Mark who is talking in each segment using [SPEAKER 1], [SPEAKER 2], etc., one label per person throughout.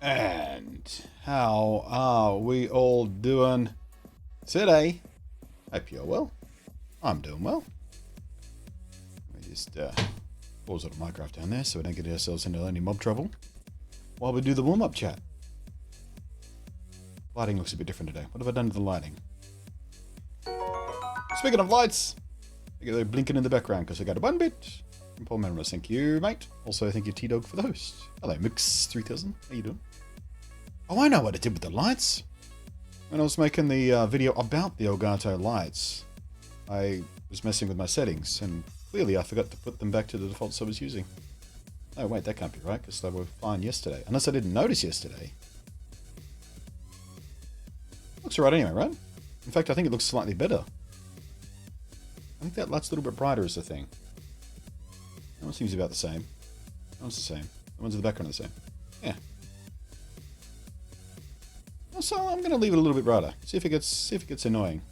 [SPEAKER 1] And how are we all doing today? Hope you're well. I'm doing well. Let me just pause it on Minecraft down there so we don't get ourselves into any mob trouble while we do the warm-up chat. Lighting looks a bit different today. What have I done to the lighting? Speaking of lights, they're blinking in the background because I got a 1 bit from Paul Melrose. Thank you, mate. Also, thank you, T-Dog, for the host. Hello, Mix3000. How you doing? Oh, I know what I did with the lights. When I was making the video about the Elgato lights, I was messing with my settings, and clearly I forgot to put them back to the defaults I was using. Oh, wait, that can't be right, because they were fine yesterday. Unless I didn't notice yesterday. Looks alright anyway, right? In fact, I think it looks slightly better. I think that light's a little bit brighter is the thing. That one seems about the same. That one's the same. The ones in the background are the same. Yeah. So I'm going to leave it a little bit brighter. See if it gets annoying.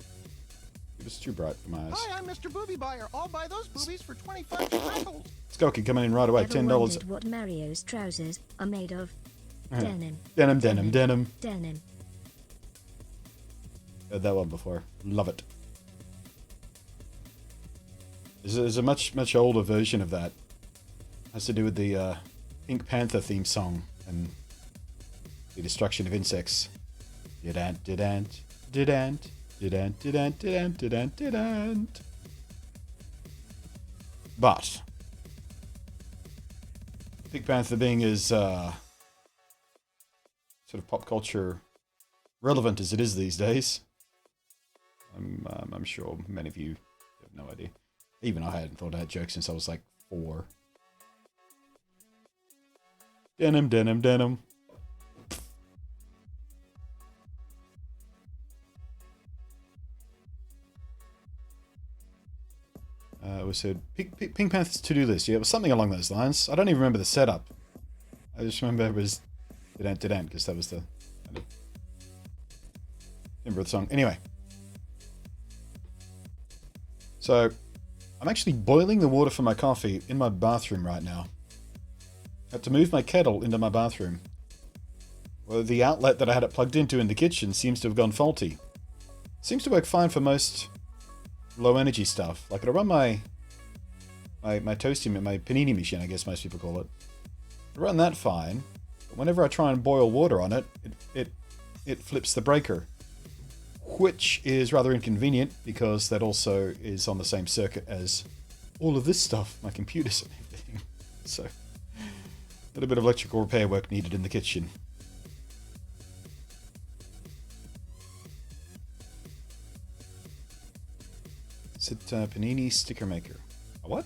[SPEAKER 1] If it's too bright for my eyes.
[SPEAKER 2] Hi, I'm Mr. Booby Buyer. I'll buy those boobies for 25 shekels.
[SPEAKER 1] Skokie coming in right away.
[SPEAKER 3] Ever
[SPEAKER 1] $10.
[SPEAKER 3] wondered what Mario's trousers are made of? Denim.
[SPEAKER 1] Denim.
[SPEAKER 3] Denim.
[SPEAKER 1] Heard that one before. Love it. There's a much older version of that. It has to do with the Pink Panther theme song and the destruction of insects. Didant. But Pink Panther being as sort of pop culture relevant as it is these days, I'm sure many of you have no idea. Even I hadn't thought of that joke since I was like 4. Denim. We said Pink Panther's to-do list. Yeah, it was something along those lines. I don't even remember the setup. I just remember it was didant because that was the kind of remember the song. Anyway, so I'm actually boiling the water for my coffee in my bathroom right now. I had to move my kettle into my bathroom. Well, the outlet that I had it plugged into in the kitchen seems to have gone faulty. Seems to work fine for most low energy stuff. Like it'll run my toasting, my panini machine, I guess most people call it. It'll run that fine. But whenever I try and boil water on it, it flips the breaker. Which is rather inconvenient because that also is on the same circuit as all of this stuff, my computers and everything. So, a little bit of electrical repair work needed in the kitchen. Is it Panini Sticker Maker? A what?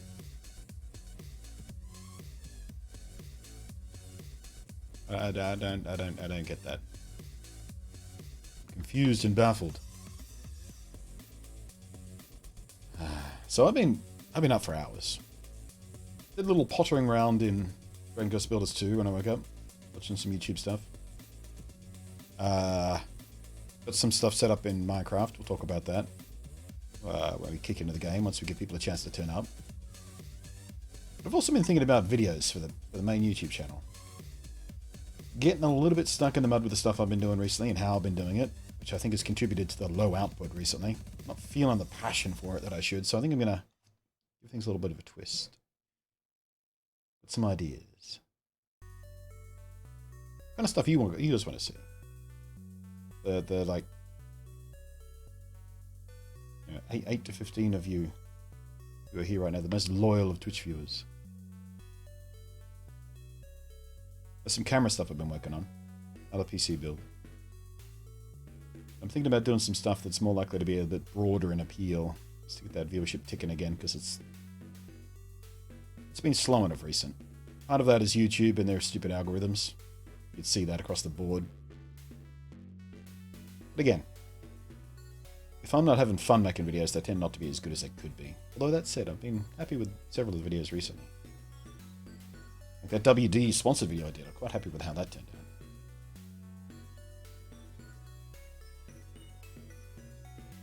[SPEAKER 1] I don't get that. Confused and baffled. So I've been up for hours. Did a little pottering around in Dragon Quest Builders 2 when I woke up, watching some YouTube stuff. Got some stuff set up in Minecaft. We'll talk about that when we kick into the game, once we give people a chance to turn up. But I've also been thinking about videos for the main YouTube channel. Getting a little bit stuck in the mud with the stuff I've been doing recently and how I've been doing it, which I think has contributed to the low output recently. I'm not feeling the passion for it that I should, so I think I'm going to give things a little bit of a twist. Got some ideas. What kind of stuff you just want to see? The like, 8 to 15 of you who are here right now, the most loyal of Twitch viewers. There's some camera stuff I've been working on. Another PC build. I'm thinking about doing some stuff that's more likely to be a bit broader in appeal, just to get that viewership ticking again, because it's been slow enough recent. Part of that is YouTube and their stupid algorithms. You can see that across the board. But again, if I'm not having fun making videos, they tend not to be as good as they could be. Although that said, I've been happy with several of the videos recently. Like that WD sponsored video I did, I'm quite happy with how that turned out.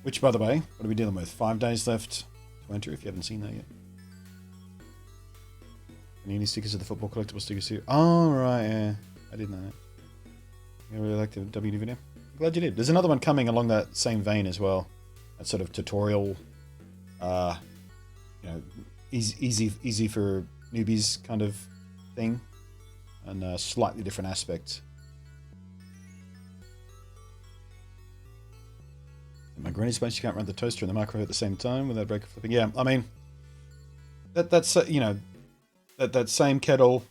[SPEAKER 1] Which, by the way, what are we dealing with? 5 days left to enter if you haven't seen that yet. Any stickers of the football collectible stickers here? Oh, right, yeah. I didn't know that. I really liked the WD video. Glad you did. There's another one coming along that same vein as well. That sort of tutorial, easy for newbies kind of thing, and a slightly different aspect. In my granny space, you can't run the toaster and the microwave at the same time without breaker flipping. Yeah, I mean, that's that same kettle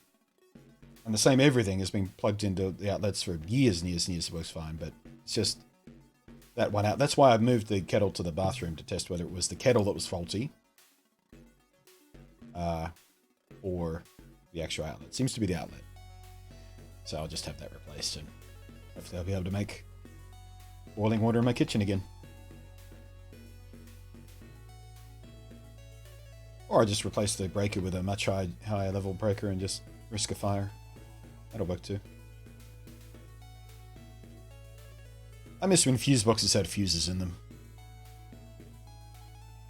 [SPEAKER 1] and the same everything has been plugged into the outlets for years and years and years. It works fine, but it's just that one out. That's why I moved the kettle to the bathroom to test whether it was the kettle that was faulty, or the actual outlet. Seems to be the outlet. So I'll just have that replaced, and hopefully I'll be able to make boiling water in my kitchen again. Or I just replace the breaker with a much higher level breaker and just risk a fire. That'll work too. I miss when fuse boxes had fuses in them.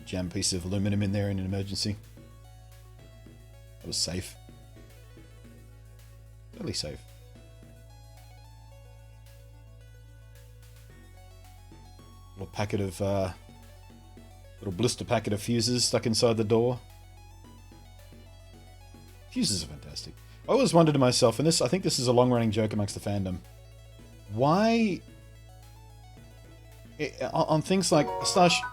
[SPEAKER 1] Jam a piece of aluminum in there in an emergency. That was safe. Totally safe. Little packet of, little blister packet of fuses stuck inside the door. Fuses are fantastic. I always wondered to myself, and I think this is a long-running joke amongst the fandom, why on things like Starship...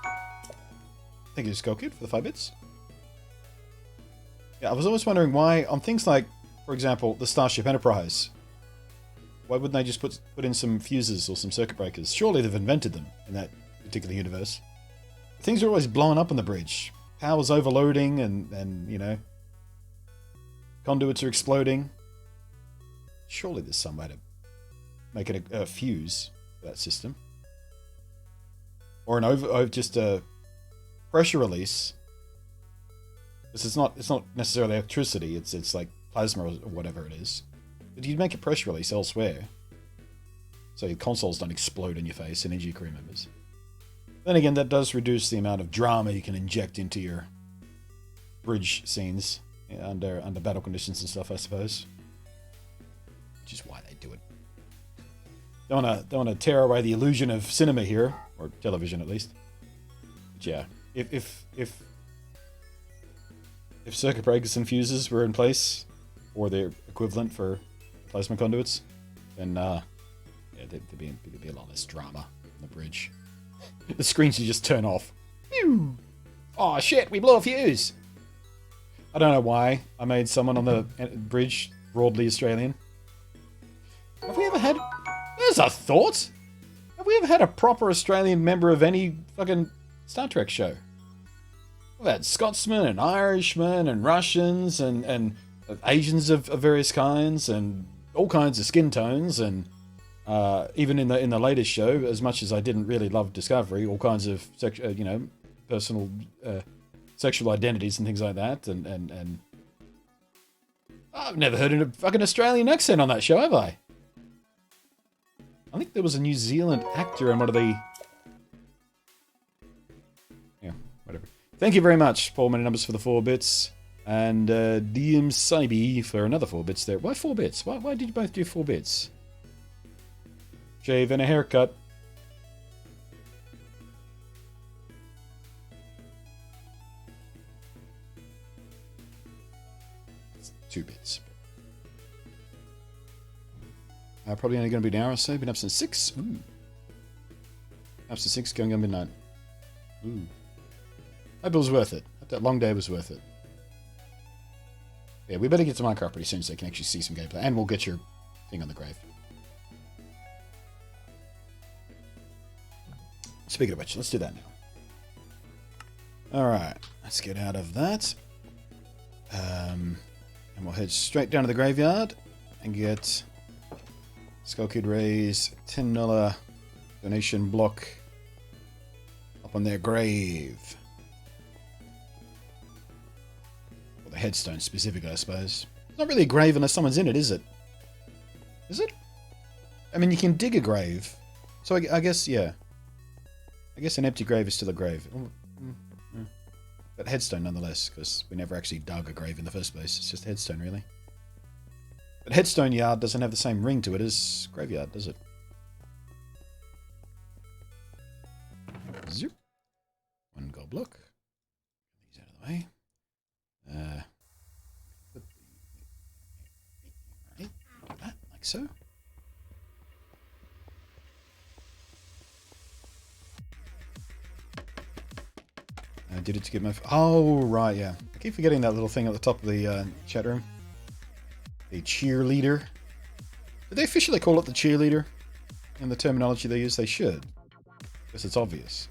[SPEAKER 1] Thank you, Skull Kid, for the 5 bits. Yeah, I was always wondering why on things like, for example, the Starship Enterprise, why wouldn't they just put in some fuses or some circuit breakers? Surely they've invented them in that particular universe. Things are always blowing up on the bridge. Power's overloading and you know, conduits are exploding. Surely there's some way to make it a fuse for that system. Or just a pressure release. It's not necessarily electricity, it's like plasma or whatever it is. But you'd make a pressure release elsewhere, so your consoles don't explode in your face, and NG crew members. Then again, that does reduce the amount of drama you can inject into your bridge scenes under battle conditions and stuff, I suppose. Which is why they do it. Don't wanna tear away the illusion of cinema here, or television at least. But yeah, if circuit breakers and fuses were in place, or their equivalent for plasma conduits, then yeah, there'd be a lot less drama on the bridge. The screens you just turn off. Phew. Oh shit, we blew a fuse! I don't know why I made someone on the bridge broadly Australian. Have we ever had... There's a thought! Have we ever had a proper Australian member of any fucking Star Trek show? We've had Scotsmen and Irishmen and Russians and Asians of various kinds and all kinds of skin tones, and even in the latest show, as much as I didn't really love Discovery, all kinds of personal sexual identities and things like that, and I've never heard a fucking Australian accent on that show, have I? I think there was a New Zealand actor in one of the... Yeah, whatever. Thank you very much, Paul Many Numbers, for the 4 bits. And DM Saibi for another 4 bits there. Why 4 bits? Why did you both do 4 bits? Shave and a haircut. It's 2 bits. Probably only going to be an hour or so. Been up since 6. Ooh. Up since 6, going on midnight. Ooh. Hope it was worth it. Hope that long day was worth it. Yeah, we better get to Minecraft pretty soon so they can actually see some gameplay. And we'll get your thing on the grave. Speaking of which, let's do that now. Alright, let's get out of that. And we'll head straight down to the graveyard and get Skull Kid Ray's $10 donation block up on their grave. Or the headstone specifically, I suppose. It's not really a grave unless someone's in it, is it? Is it? I mean, you can dig a grave. So I guess, yeah. I guess an empty grave is still a grave. But headstone nonetheless, because we never actually dug a grave in the first place. It's just headstone, really. But headstone yard doesn't have the same ring to it as graveyard, does it? gold block. Get these out of the way. Put the, right, do that, like so. I did it to get my... Oh, right, yeah. I keep forgetting that little thing at the top of the chat room. The cheerleader. Did they officially call it the cheerleader? In the terminology they use? They should. Because it's obvious.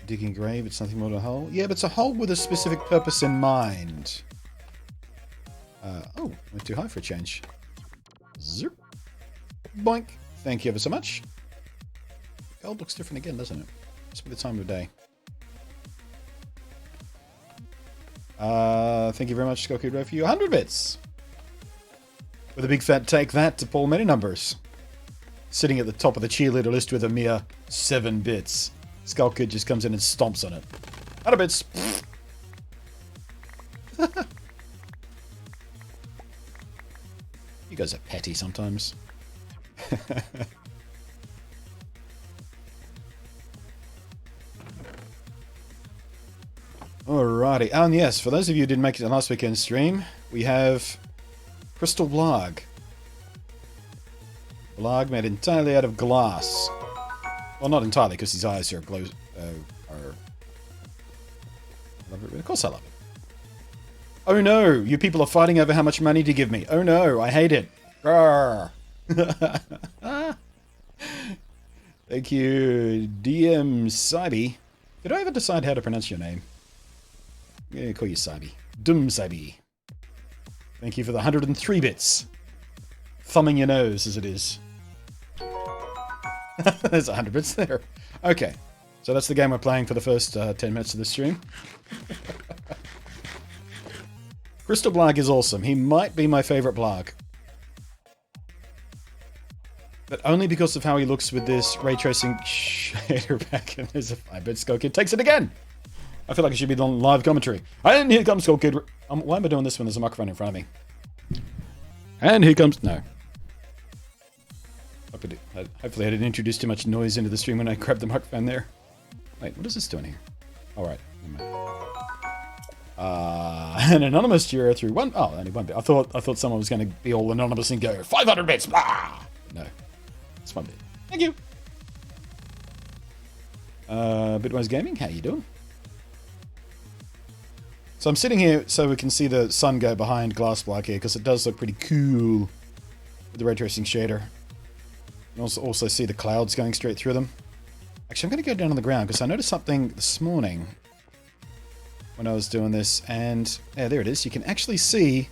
[SPEAKER 1] Digging a grave, it's nothing more than a hole. Yeah, but it's a hole with a specific purpose in mind. Oh, went too high for a change. Zip. Boink. Thank you ever so much. Gold looks different again, doesn't it? Must be the time of day. Thank you very much, Skoku Red, for you 100 bits. With a big fat take that to Paul Many Numbers. Sitting at the top of the cheerleader list with a mere 7 bits. Skull Kid just comes in and stomps on it. 100 bits. You guys are petty sometimes. Alrighty. Oh, and yes, for those of you who didn't make it to last weekend's stream, we have Crystal Blarg. Blarg made entirely out of glass. Well, not entirely, because his eyes are glow. I love it. Of course I love it. Oh no, you people are fighting over how much money to give me. Oh no, I hate it. Thank you, DM Saibi. Did I ever decide how to pronounce your name? I'm going to call you Saibi. Dum Saibi. Thank you for the 103 bits. Thumbing your nose as it is. There's 100 bits there. Okay, so that's the game we're playing for the first 10 minutes of the stream. Crystal Blarg is awesome. He might be my favorite Blarg. But only because of how he looks with this ray tracing shader back, and there's a 5-bit Skull Kid. Takes it again! I feel like I should be on live commentary. And here comes Skull Kid. Why am I doing this when there's a microphone in front of me? And here comes... No. Hopefully I didn't introduce too much noise into the stream when I grabbed the microphone there. Wait, what is this doing here? Alright. An anonymous juror through one... Oh, only 1 bit. I thought someone was going to be all anonymous and go, 500 bits! Blah! No. It's 1 bit. Thank you! Bitwise Gaming, how you doing? So I'm sitting here so we can see the sun go behind Glass Block here, because it does look pretty cool with the ray tracing shader. You also see the clouds going straight through them. Actually, I'm going to go down on the ground, because I noticed something this morning when I was doing this, and yeah, there it is. You can actually see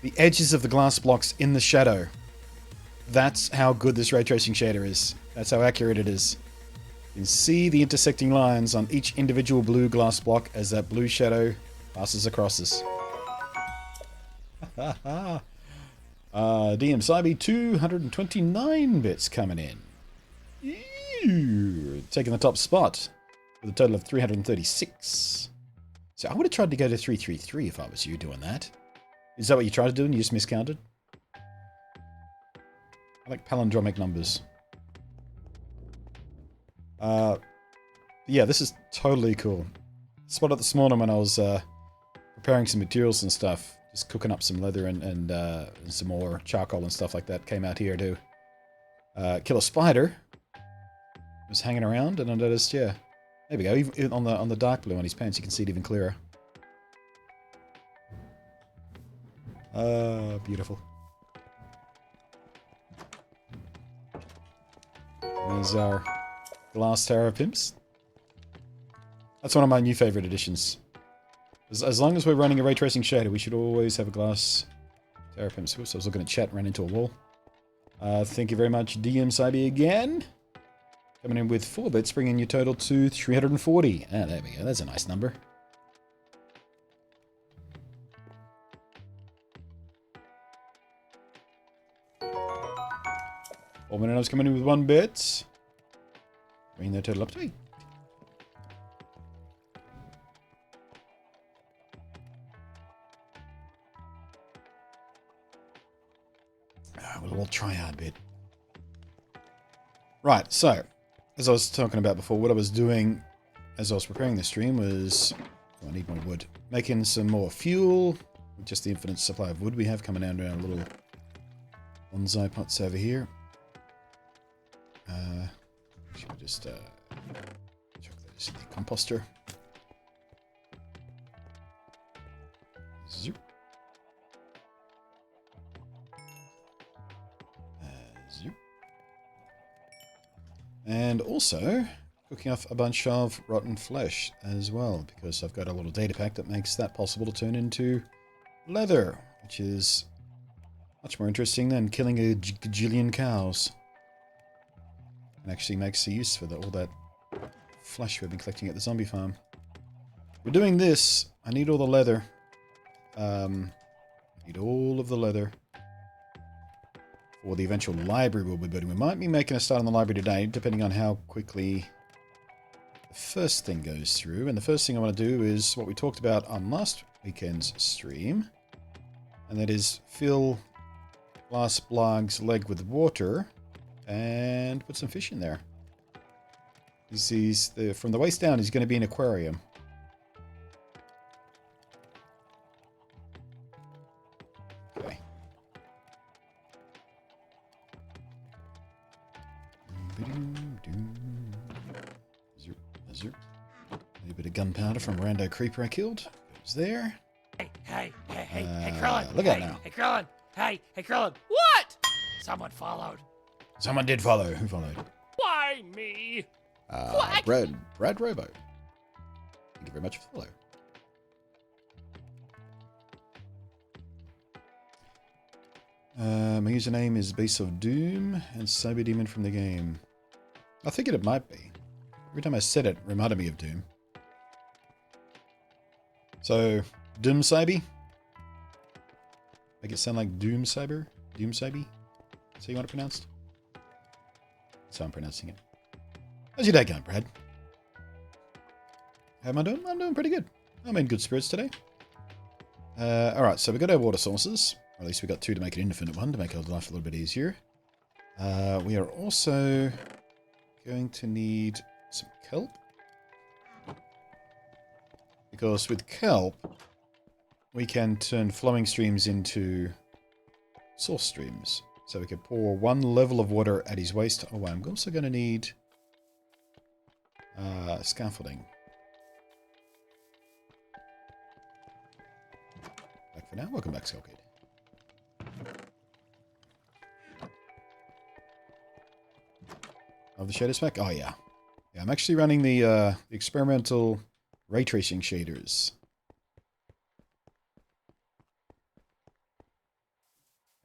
[SPEAKER 1] the edges of the glass blocks in the shadow. That's how good this ray tracing shader is. That's how accurate it is. You can see the intersecting lines on each individual blue glass block as that blue shadow passes across us. DM Cybe, 229 bits coming in. Ew, taking the top spot with a total of 336. So I would have tried to go to 333 if I was you doing that. Is that what you tried to do and you just miscounted? I like palindromic numbers. Yeah, this is totally cool. Spotted it this morning when I was preparing some materials and stuff. Just cooking up some leather and some more charcoal and stuff like that. Came out here to kill a spider. It was hanging around and I noticed, yeah. There we go. Even on the dark blue on his pants, you can see it even clearer. Beautiful. There's our Glass Tower of Pimps. That's one of my new favorite additions. As long as we're running a ray tracing shader, we should always have a Glass Tower of Pimps. Oops, I was looking at chat and ran into a wall. Thank you very much, DM Cybe again. Coming in with 4 bits, bringing your total to 340. Ah, there we go. That's a nice number. Minutes coming in with 1 bit. Bringing their total up to 8. little tryhard bit. Right, so, as I was talking about before, what I was doing as I was preparing the stream was... Oh, I need more wood. Making some more fuel. With just the infinite supply of wood we have coming down to our little bonsai pots over here. Should we just chuck those in the composter. Zoop. Zoop. And also cooking off a bunch of rotten flesh as well, because I've got a little data pack that makes that possible to turn into leather, which is much more interesting than killing a gajillion cows. And actually makes a use for all that flesh we've been collecting at the zombie farm. We're doing this. I need all the leather. Need all of the leather for the eventual library we'll be building. We might be making a start on the library today, depending on how quickly the first thing goes through. And the first thing I want to do is what we talked about on last weekend's stream, and that is fill Glass Blog's leg with water and put some fish in there. From the waist down, he's going to be an aquarium. Okay. A little bit of gunpowder from a rando creeper I killed. Goes there.
[SPEAKER 4] Hey, Krillin.
[SPEAKER 1] Look out now.
[SPEAKER 4] Hey, Krillin. Hey, Krillin. What? Someone followed.
[SPEAKER 1] Someone did follow. Who followed?
[SPEAKER 4] Why me?
[SPEAKER 1] Brad Robo. Thank you very much for the follow. My username is Base of Doom and Cyber Demon from the game. I figured it might be. Every time I said it, reminded me of Doom. So, Doom Cyber? Make it sound like Doom Cyber? Doom Cyber? That's how you want it pronounced? That's how I'm pronouncing it. How's your day going, Brad? How am I doing? I'm doing pretty good. I'm in good spirits today. Alright, so we've got our water sources. Or at least we've got two to make an infinite one, to make our life a little bit easier. We are also going to need some kelp. Because with kelp, we can turn flowing streams into source streams. So we could pour one level of water at his waist. Oh, I'm also going to need scaffolding. Back for now. Welcome back, Skullkid. Oh, the shaders back? Oh, yeah. Yeah, I'm actually running the experimental ray tracing shaders.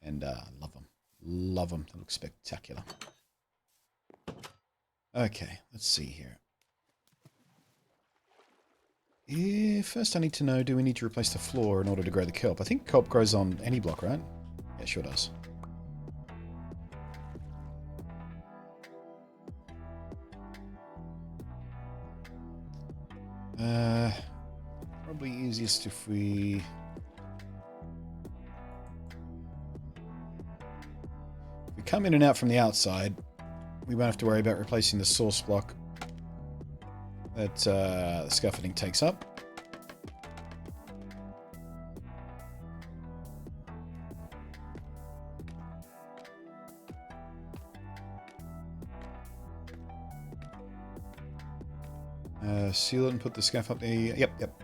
[SPEAKER 1] And love them. Love them. They look spectacular. Okay, let's see here. First I need to know, do we need to replace the floor in order to grow the kelp? I think kelp grows on any block, right? Yeah, sure does. Probably easiest if we... come in and out from the outside, we won't have to worry about replacing the source block that the scaffolding takes up. Seal it and put the scaff up there. Yep.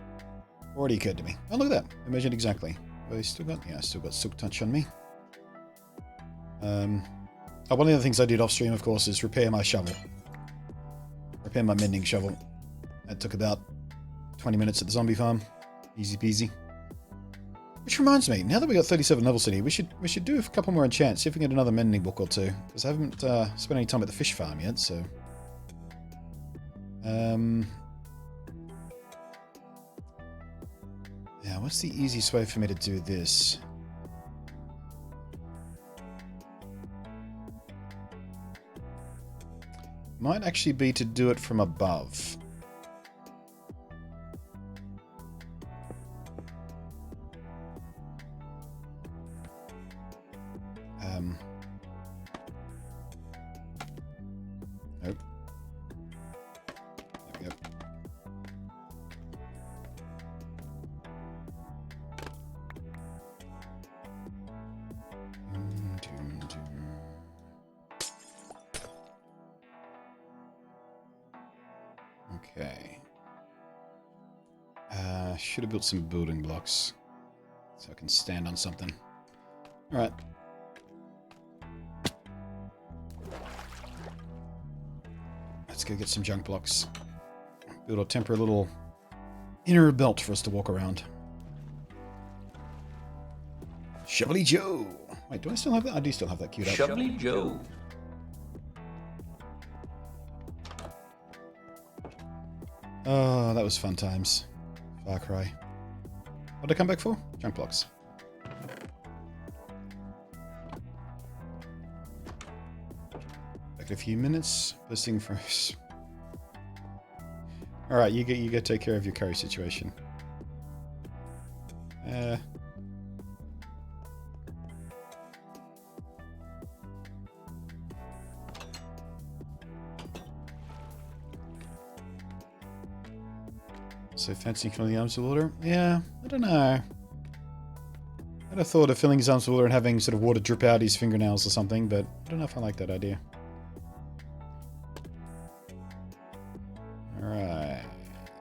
[SPEAKER 1] Already occurred to me. Oh, look at that. I measured exactly. Have I still got... Yeah, I still got silk touch on me. One of the other things I did off stream, of course, is repair my shovel. Repair my mending shovel. That took about 20 minutes at the zombie farm. Easy peasy. Which reminds me, now that we got 37 levels in here, we should do a couple more enchants, see if we can get another mending book or two. Because I haven't spent any time at the fish farm yet, so... Yeah, what's the easiest way for me to do this? Might actually be to do it from above. Okay. Should have built some building blocks so I can stand on something. Alright. Let's go get some junk blocks. Build a temporary little inner belt for us to walk around. Shovelly Joe! Wait, do I still have that? I do still have that queued up.
[SPEAKER 5] Shovelly Joe.
[SPEAKER 1] Oh, that was fun times. Far Cry. What did I come back for? Junk blocks. Back in a few minutes. First thing first. Alright, you go take care of your curry situation. So fancy filling the arms with water? Yeah, I don't know. I'd have thought of filling his arms with water and having sort of water drip out his fingernails or something, but I don't know if I like that idea. Alright.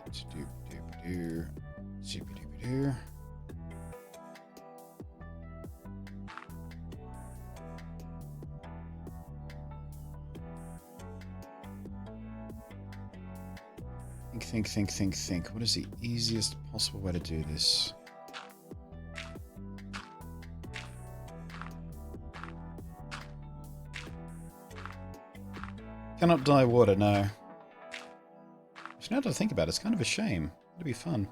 [SPEAKER 1] Doop-doop-doo. Zoop-a-doop-a-doo. Think. What is the easiest possible way to do this? Cannot dye water, no. Actually, now that I think about it, it's kind of a shame. It'd be fun.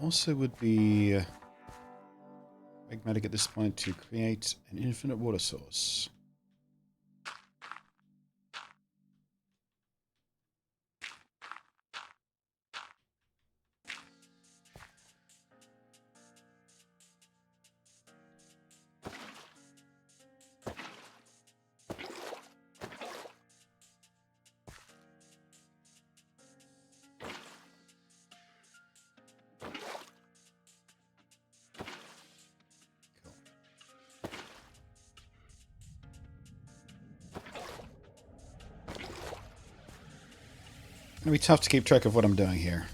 [SPEAKER 1] Also would be pragmatic at this point to create an infinite water source. It'll be tough to keep track of what I'm doing here.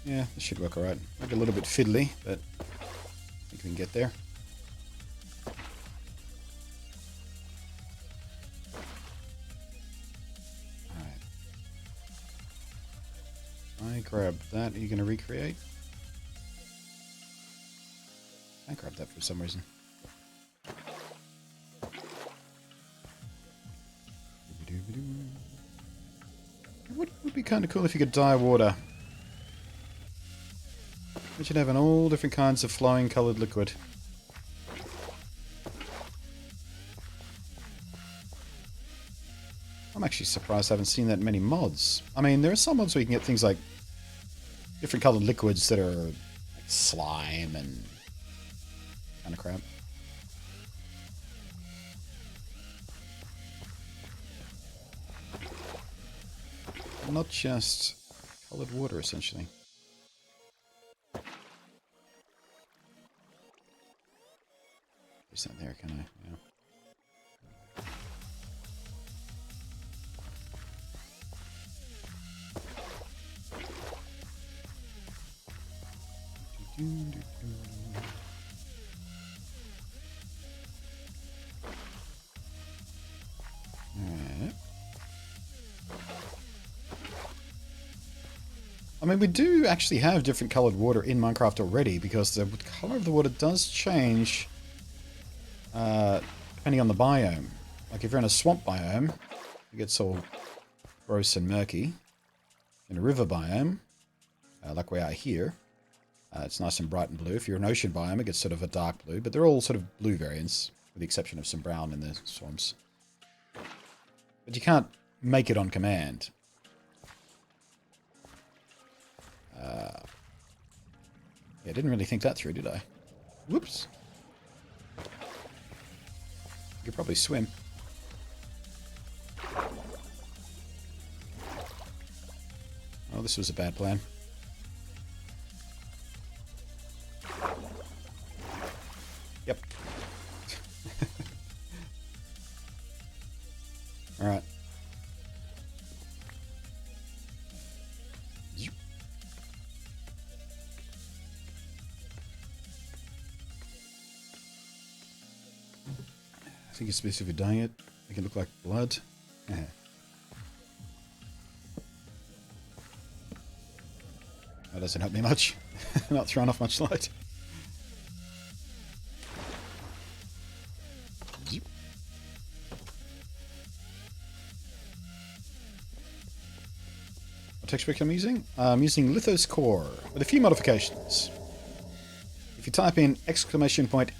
[SPEAKER 1] Yeah, this should work alright. Might be a little bit fiddly, but I think we can get there. Alright. I grab that. Are you going to recreate? I grabbed that for some reason. What would be kind of cool if you could dye water? We should have all different kinds of flowing coloured liquid. I'm actually surprised I haven't seen that many mods. I mean, there are some mods where you can get things like different coloured liquids that are like slime and kind of crap. Not just coloured water, essentially. There's something there, can I? Yeah. I mean, we do actually have different colored water in Minecraft already, because the color of the water does change depending on the biome. Like if you're in a swamp biome, it gets all gross and murky. In a river biome, like we are here, it's nice and bright and blue. If you're an ocean biome, it gets sort of a dark blue, but they're all sort of blue variants, with the exception of some brown in the swamps. But you can't make it on command. Yeah, didn't really think that through, did I? Whoops. You could probably swim. Oh, this was a bad plan. Yep. Alright. I think it's supposed to be diet. Make it look like blood. That doesn't help me much. Not throwing off much light. Zoop. What texture pack I'm using? I'm using Lithos Core with a few modifications. If you type in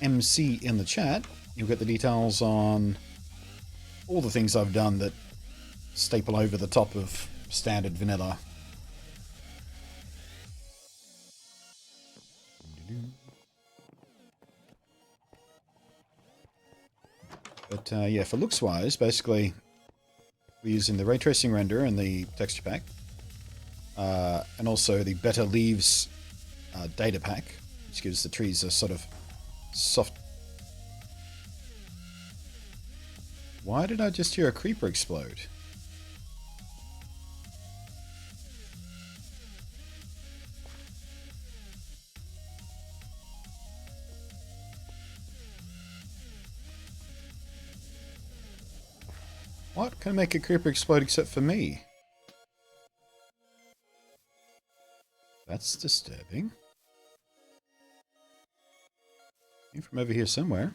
[SPEAKER 1] !MC in the chat, you'll get the details on all the things I've done that staple over the top of standard vanilla. But yeah, for looks wise, basically we're using the ray tracing render and the texture pack, and also the Better Leaves data pack, which gives the trees a sort of soft. Why did I just hear a creeper explode? What can make a creeper explode except for me? That's disturbing. Came from over here somewhere.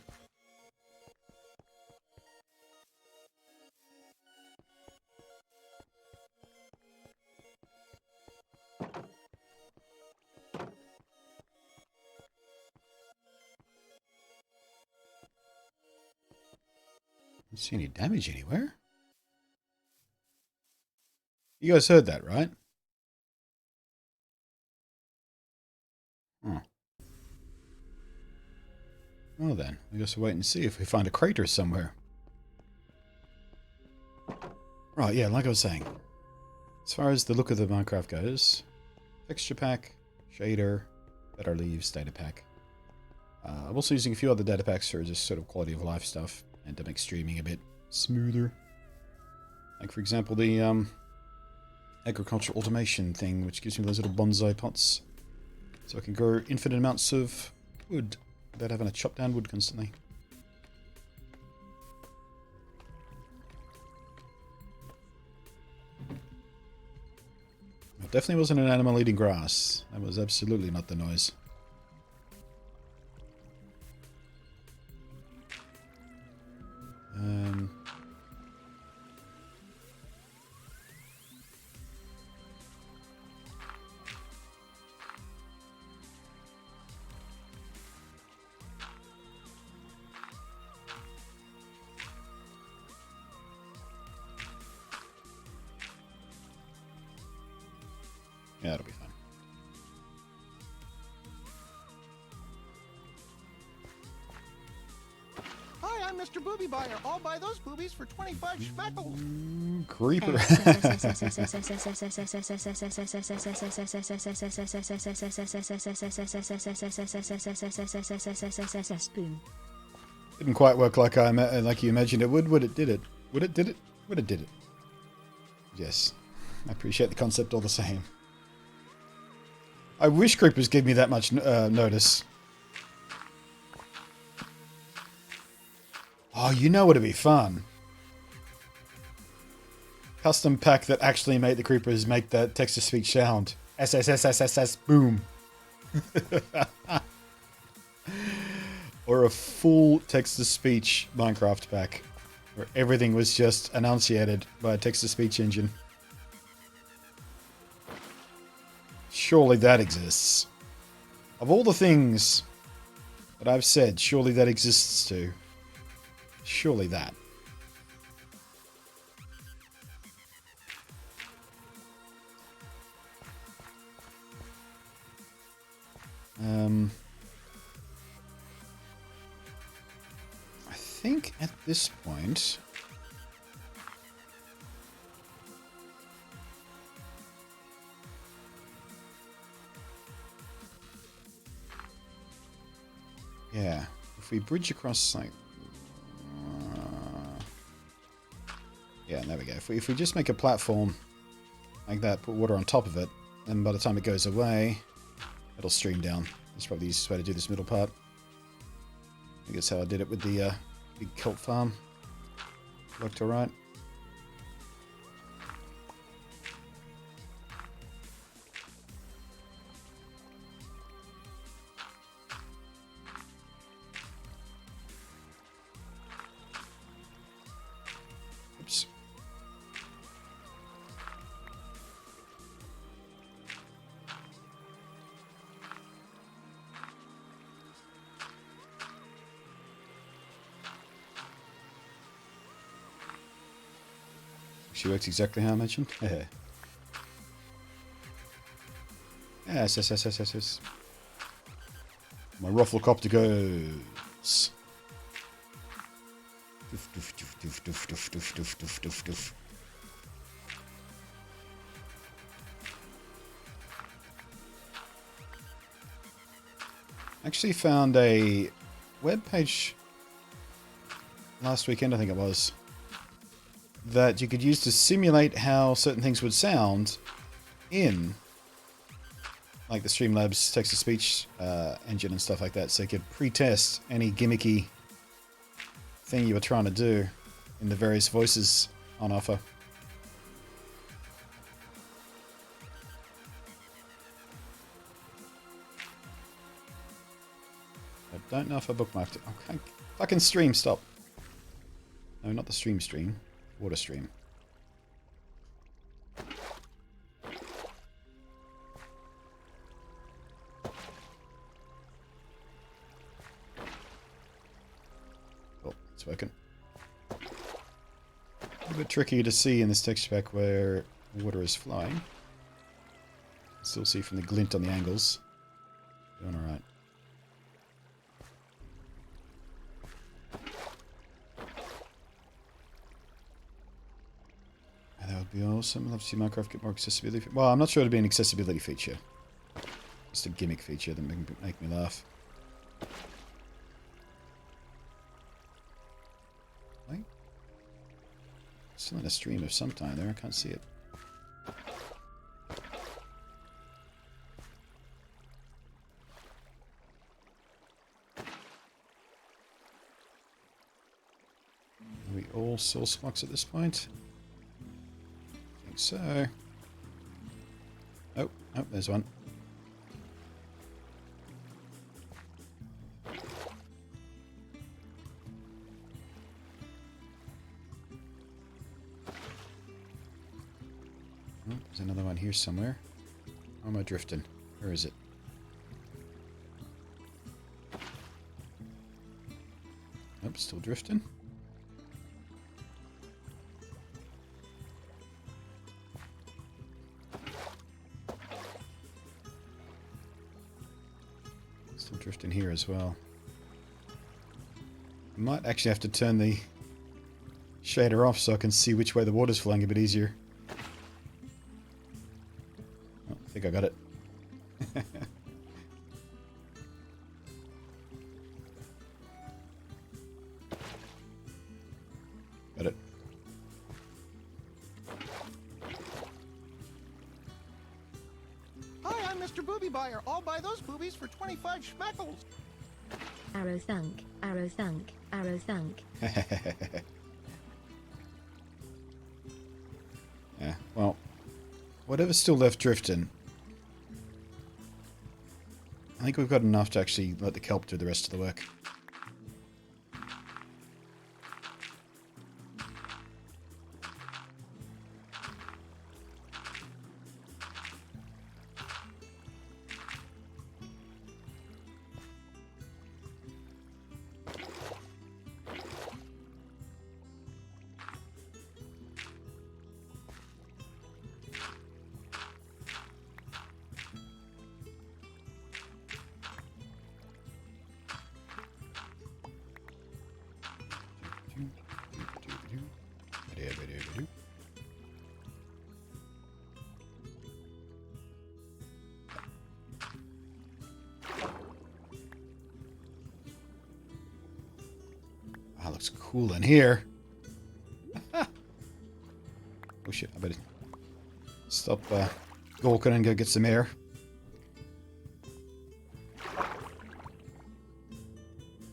[SPEAKER 1] Don't see any damage anywhere. You guys heard that, right? Huh. Well then, I guess we'll wait and see if we find a crater somewhere. Right, yeah, like I was saying. As far as the look of the Minecraft goes, texture pack, shader, Better Leaves, data pack. I'm also using a few other data packs for just sort of quality of life stuff and to make streaming a bit smoother. Like for example the agricultural automation thing, which gives me those little bonsai pots, so I can grow infinite amounts of wood without having to chop down wood constantly. It definitely wasn't an animal eating grass. That was absolutely not the noise. Yeah, it'll be fine.
[SPEAKER 2] Hi, I'm Mr. Booby Buyer. I'll buy those boobies for 25 speckles.
[SPEAKER 1] Creeper.
[SPEAKER 3] Spoon.
[SPEAKER 1] Didn't quite work like like you imagined it would. Would it? Did it? Would it? Did it? Would it? Did it? Yes. I appreciate the concept all the same. I wish creepers gave me that much notice. Oh, you know what'd be fun? Custom pack that actually made the creepers make that text-to-speech sound. SSSSSS boom. Or a full text-to-speech Minecraft pack where everything was just enunciated by a text-to-speech engine. Surely that exists. Of all the things that I've said, surely that exists too. Surely that. I think at this point Yeah, if we bridge across like... yeah, there we go. If we just make a platform like that, put water on top of it, then by the time it goes away, it'll stream down. That's probably the easiest way to do this middle part. I think that's how I did it with the big kelp farm. Worked alright. Oops. She works exactly how I mentioned. Yes, yes, yes, yes, yes, yes. My rufflecopter goes. Doof, doof, doof, doof, doof, doof, doof, doof, doof, doof, doof. Actually found a web page last weekend, I think it was, that you could use to simulate how certain things would sound in like the Streamlabs text-to-speech engine and stuff like that, so you could pre-test any gimmicky thing you were trying to do in the various voices on offer. I don't know if I bookmarked it. Okay. Fucking stream, stop. No, not the stream. Water stream. Oh, it's working. A bit tricky to see in this texture pack where water is flowing. Still see from the glint on the angles. Doing alright. That would be awesome. I'd love to see Minecraft get more accessibility. Well, I'm not sure it'd be an accessibility feature. Just a gimmick feature that make me laugh. Wait. Still in a stream of some time there. I can't see it. Are we all source blocks at this point? I think so. Oh, there's one. Oh, there's another one here somewhere. How am I drifting? Where is it? Nope, still drifting. Still drifting here as well. I might actually have to turn the shader off so I can see which way the water's flowing a bit easier. Oh, I think I got it. Got it.
[SPEAKER 2] Hi, I'm Mr. Booby Buyer. I'll buy those boobies for 25 schmeckles.
[SPEAKER 3] Arrow thunk, arrow thunk, arrow thunk.
[SPEAKER 1] Yeah, well, whatever's still left drifting, I think we've got enough to actually let the kelp do the rest of the work. Looks cool in here. Oh shit, I better stop gawking and go get some air.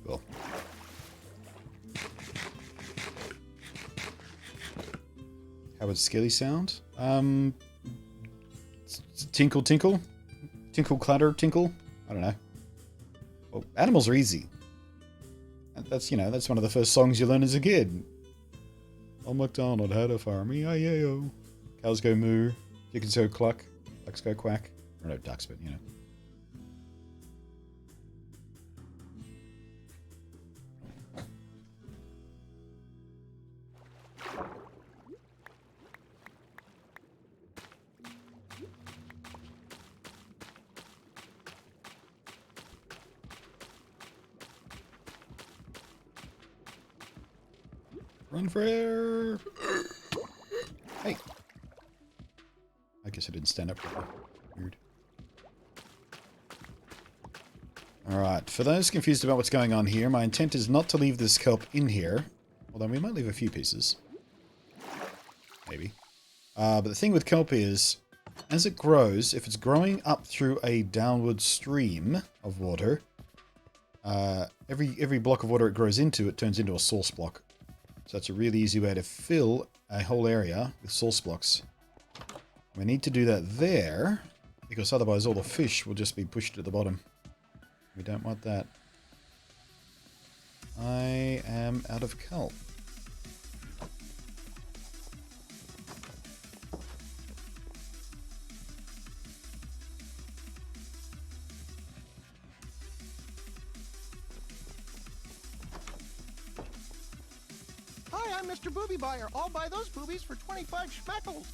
[SPEAKER 1] Cool. How would Skilly sound? Tinkle, tinkle? Tinkle, clatter, tinkle? I don't know. Well, animals are easy. That's, you know, that's one of the first songs you learn as a kid. Old MacDonald had a farm, E-I-E-O. Cows go moo, chickens go cluck, ducks go quack. Or no, ducks, but, you know. Run for air! Hey! I guess I didn't stand up properly. Weird. Alright, for those confused about what's going on here, my intent is not to leave this kelp in here. Although we might leave a few pieces. Maybe. But the thing with kelp is, as it grows, if it's growing up through a downward stream of water, every block of water it grows into, it turns into a source block. So that's a really easy way to fill a whole area with source blocks. We need to do that there, because otherwise all the fish will just be pushed to the bottom. We don't want that. I am out of kelp.
[SPEAKER 2] Hi, I'm Mr. Booby Buyer. I'll buy those boobies for 25 schmeckles.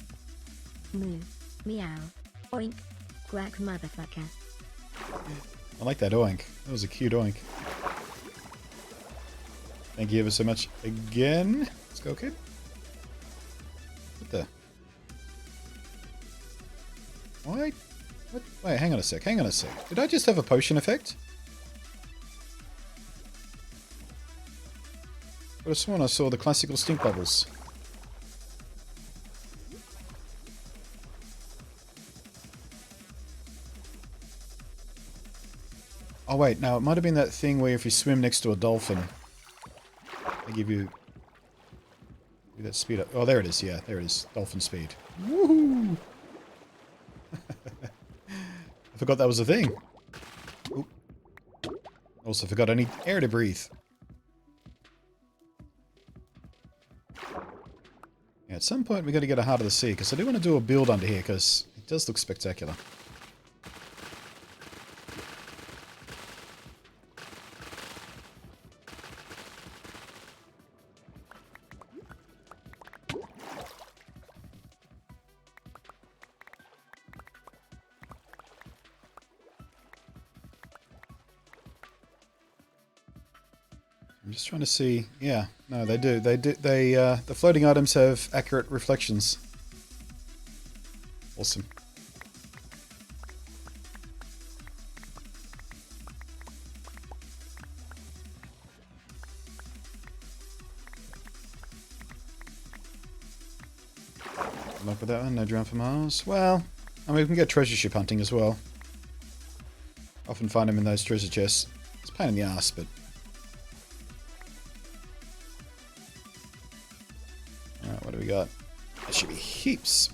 [SPEAKER 3] Moo. Meow. Oink. Quack motherfucker.
[SPEAKER 1] I like that oink. That was a cute oink. Thank you ever so much again. Let's go, kid. What the? Why? What? Wait, hang on a sec. Hang on a sec. Did I just have a potion effect? I could have sworn I saw the classical stink bubbles. Oh wait, no, it might have been that thing where if you swim next to a dolphin, they give you that speed up. Oh, there it is. Yeah, there it is. Dolphin speed. Woohoo! I forgot that was a thing. Ooh. Also forgot I need air to breathe. Yeah, at some point we got to get a Heart of the Sea, because I do want to do a build under here, because it does look spectacular. I'm just trying to see. Yeah, no, they do. They do. The floating items have accurate reflections. Awesome. Good luck with that one. No drown for Mars. Well, I mean, we can get treasure ship hunting as well. Often find them in those treasure chests. It's a pain in the ass, but. Alright, what do we got? That should be heaps.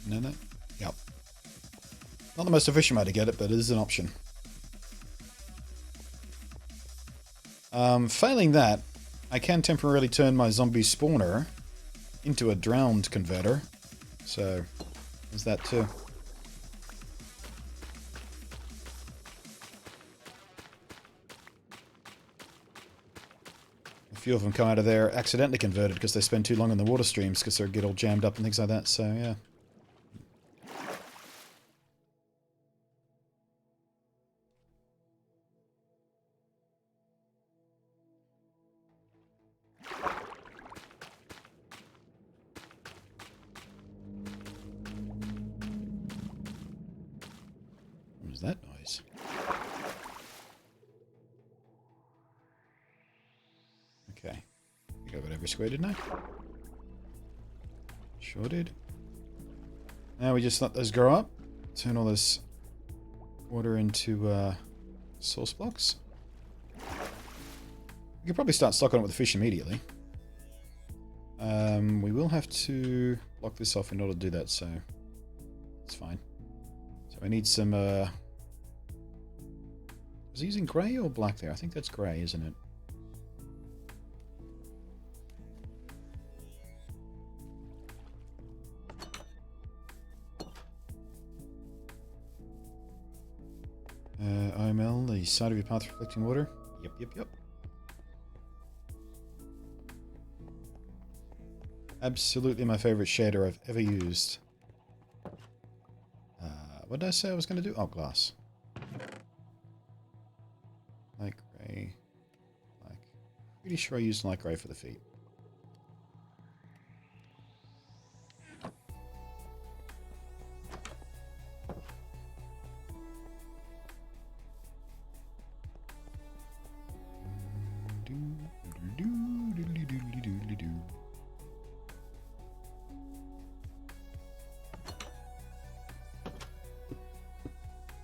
[SPEAKER 1] No. Yep. Not the most efficient way to get it, but it is an option. Failing that, I can temporarily turn my zombie spawner into a drowned converter. So, there's that too. A few of them come out of there accidentally converted because they spend too long in the water streams because they get all jammed up and things like that, so yeah. was that noise? Okay. I think I got every square, didn't I? Sure did. Now we just let those grow up. Turn all this water into source blocks. We could probably start stocking it with the fish immediately. We will have to block this off in order to do that, so it's fine. So I need some... Was he using grey or black there? I think that's grey, isn't it? OML, the side of your path reflecting water. Yep. Absolutely my favorite shader I've ever used. What did I say I was going to do? Oh, glass. Light grey. Like, pretty sure I used light grey for the feet.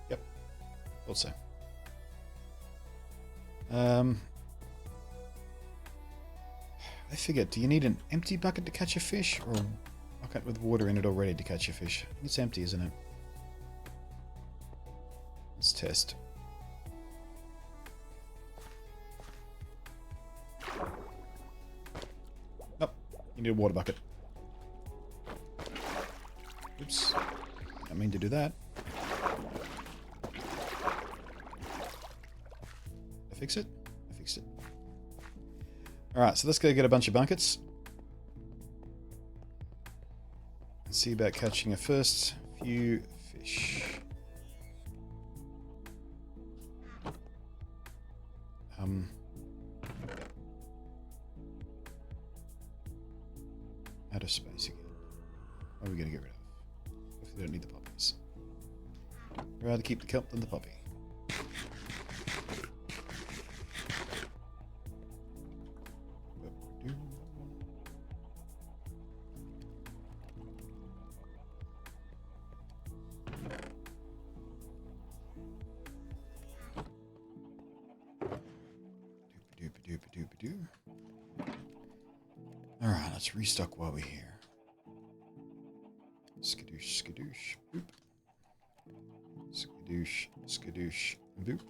[SPEAKER 1] Yep. Also. I forget, do you need an empty bucket to catch a fish, or a bucket with water in it already to catch a fish? I think it's empty, isn't it? Let's test. Nope, you need a water bucket. Oops, didn't mean to do that. I fix it? I fixed it. Alright, so let's go get a bunch of buckets. And see about catching a first few fish. Out of space again. What are we going to get rid of? If we don't need the puppies. I'd rather keep the kelp than the puppy. Alright, let's restock while we're here. Skadoosh, skadoosh, boop. Skadoosh, skadoosh, boop.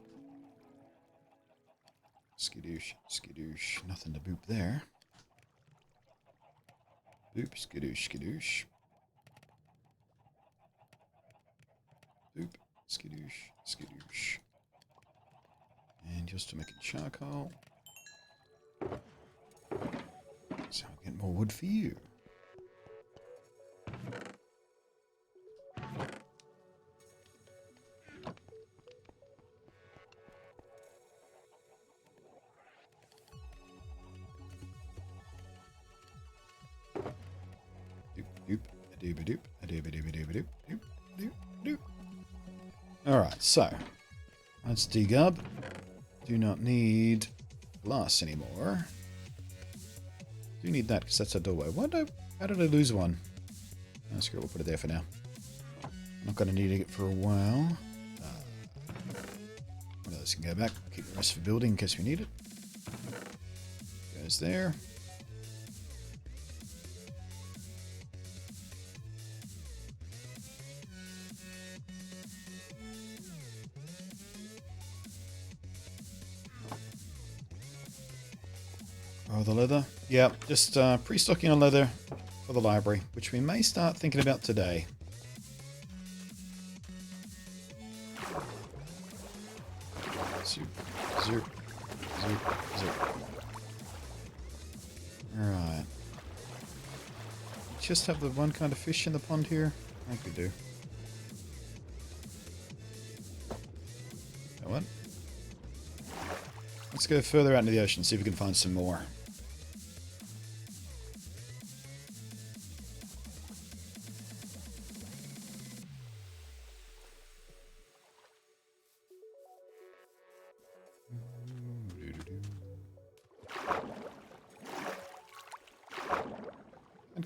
[SPEAKER 1] Skadoosh, skadoosh. Nothing to boop there. Boop, skadoosh, skadoosh. Boop, skadoosh, skadoosh. And just to make it charcoal. So I'll get more wood for you. Alright, so let's degub. Do not need glass anymore. Do need that because that's a doorway. How did I lose one? Oh, screw it, we'll put it there for now. Not going to need it for a while. One of those can go back. Keep the rest for building in case we need it. Goes there. Oh, the leather? Yeah, just pre-stocking on leather for the library, which we may start thinking about today. Zoop, zoop, zoop, zoop. Alright. Just have the one kind of fish in the pond here? I think we do. You know what? Let's go further out into the ocean, see if we can find some more.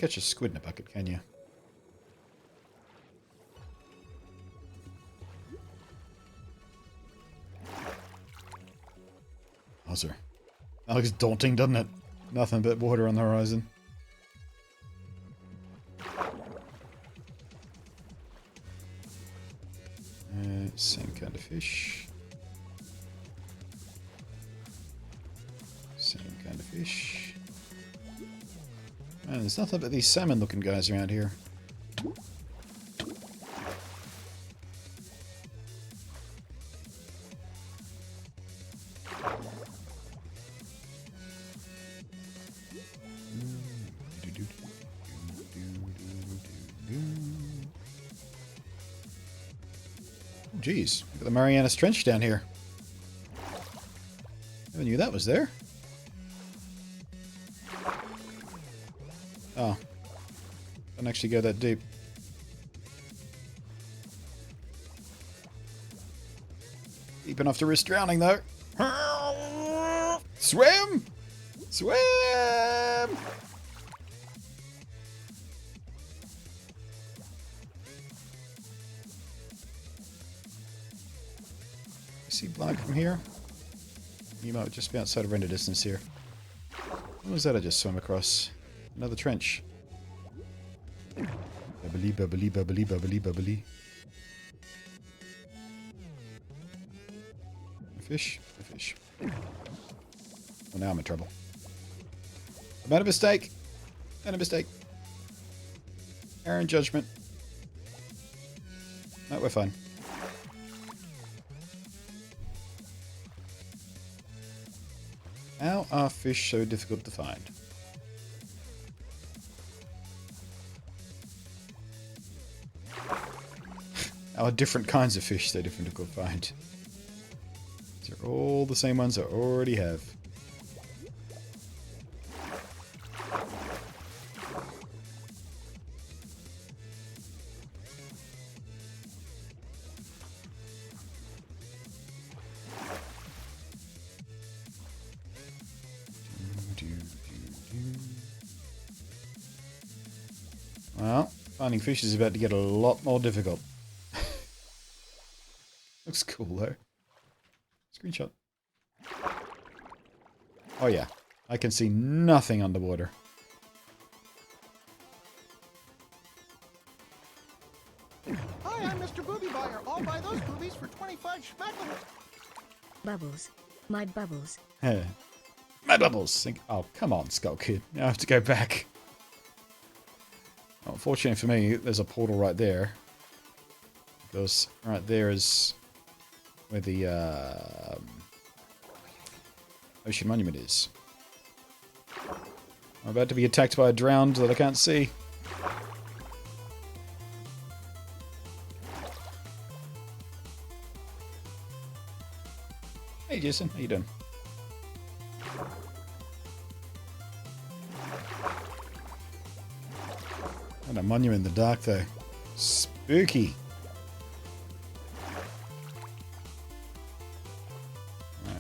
[SPEAKER 1] catch a squid in a bucket, can you? Howzer. That looks daunting, doesn't it? Nothing but water on the horizon. Same kind of fish. Same kind of fish. Man, there's nothing but these salmon-looking guys around here. Jeez, look at the Marianas Trench down here. Never knew that was there. Oh. Don't actually go that deep. Deep enough to risk drowning, though. Swim! Swim! See Blanc from here? You might just be outside of render distance here. What was that I just swam across? Another trench. Bubbly, bubbly, bubbly, bubbly, bubbly. A fish? A fish. Well, now I'm in trouble. I made a mistake! Made a mistake. Error in judgment. No, we're fine. How are fish so difficult to find? How are different kinds of fish so difficult to find? These are all the same ones I already have. Well, finding fish is about to get a lot more difficult. Looks cool though. Screenshot. Oh yeah, I can see nothing underwater.
[SPEAKER 2] Hi, I'm Mr. Booby Buyer. I'll buy those boobies for 25 schmeckles.
[SPEAKER 3] Bubbles. My bubbles.
[SPEAKER 1] My bubbles! Oh, come on, Skull Kid. Now I have to go back. Well, fortunately for me, there's a portal right there. Because right there is where the Ocean Monument is. I'm about to be attacked by a drowned that I can't see. Hey Jason, how you doing? And a monument in the dark though. Spooky. Right,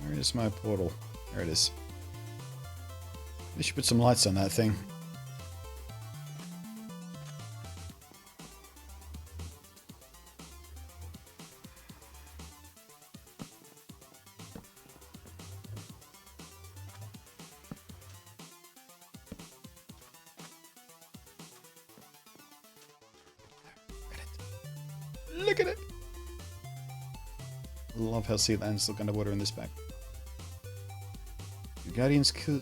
[SPEAKER 1] where is my portal? There it is. They should put some lights on that thing. Look at it! Love how sea lands look underwater in this pack. Do Guardians kill...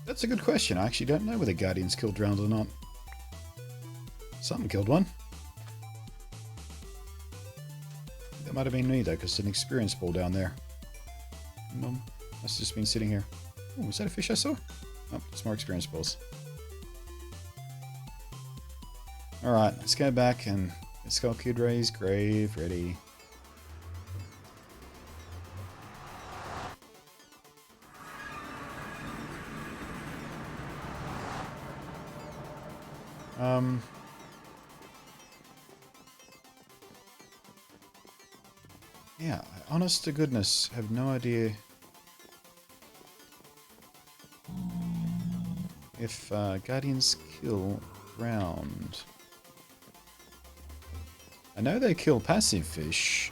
[SPEAKER 1] That's a good question. I actually don't know whether Guardians killed drowned or not. Something killed one. That might have been me though, because there's an experience ball down there. Must have just been sitting here. Oh, was that a fish I saw? Oh, it's more experience balls. Alright, let's go back and get Skull Kid Ray's grave ready. Yeah, I honest to goodness have no idea. if guardians kill ground. I know they kill passive fish.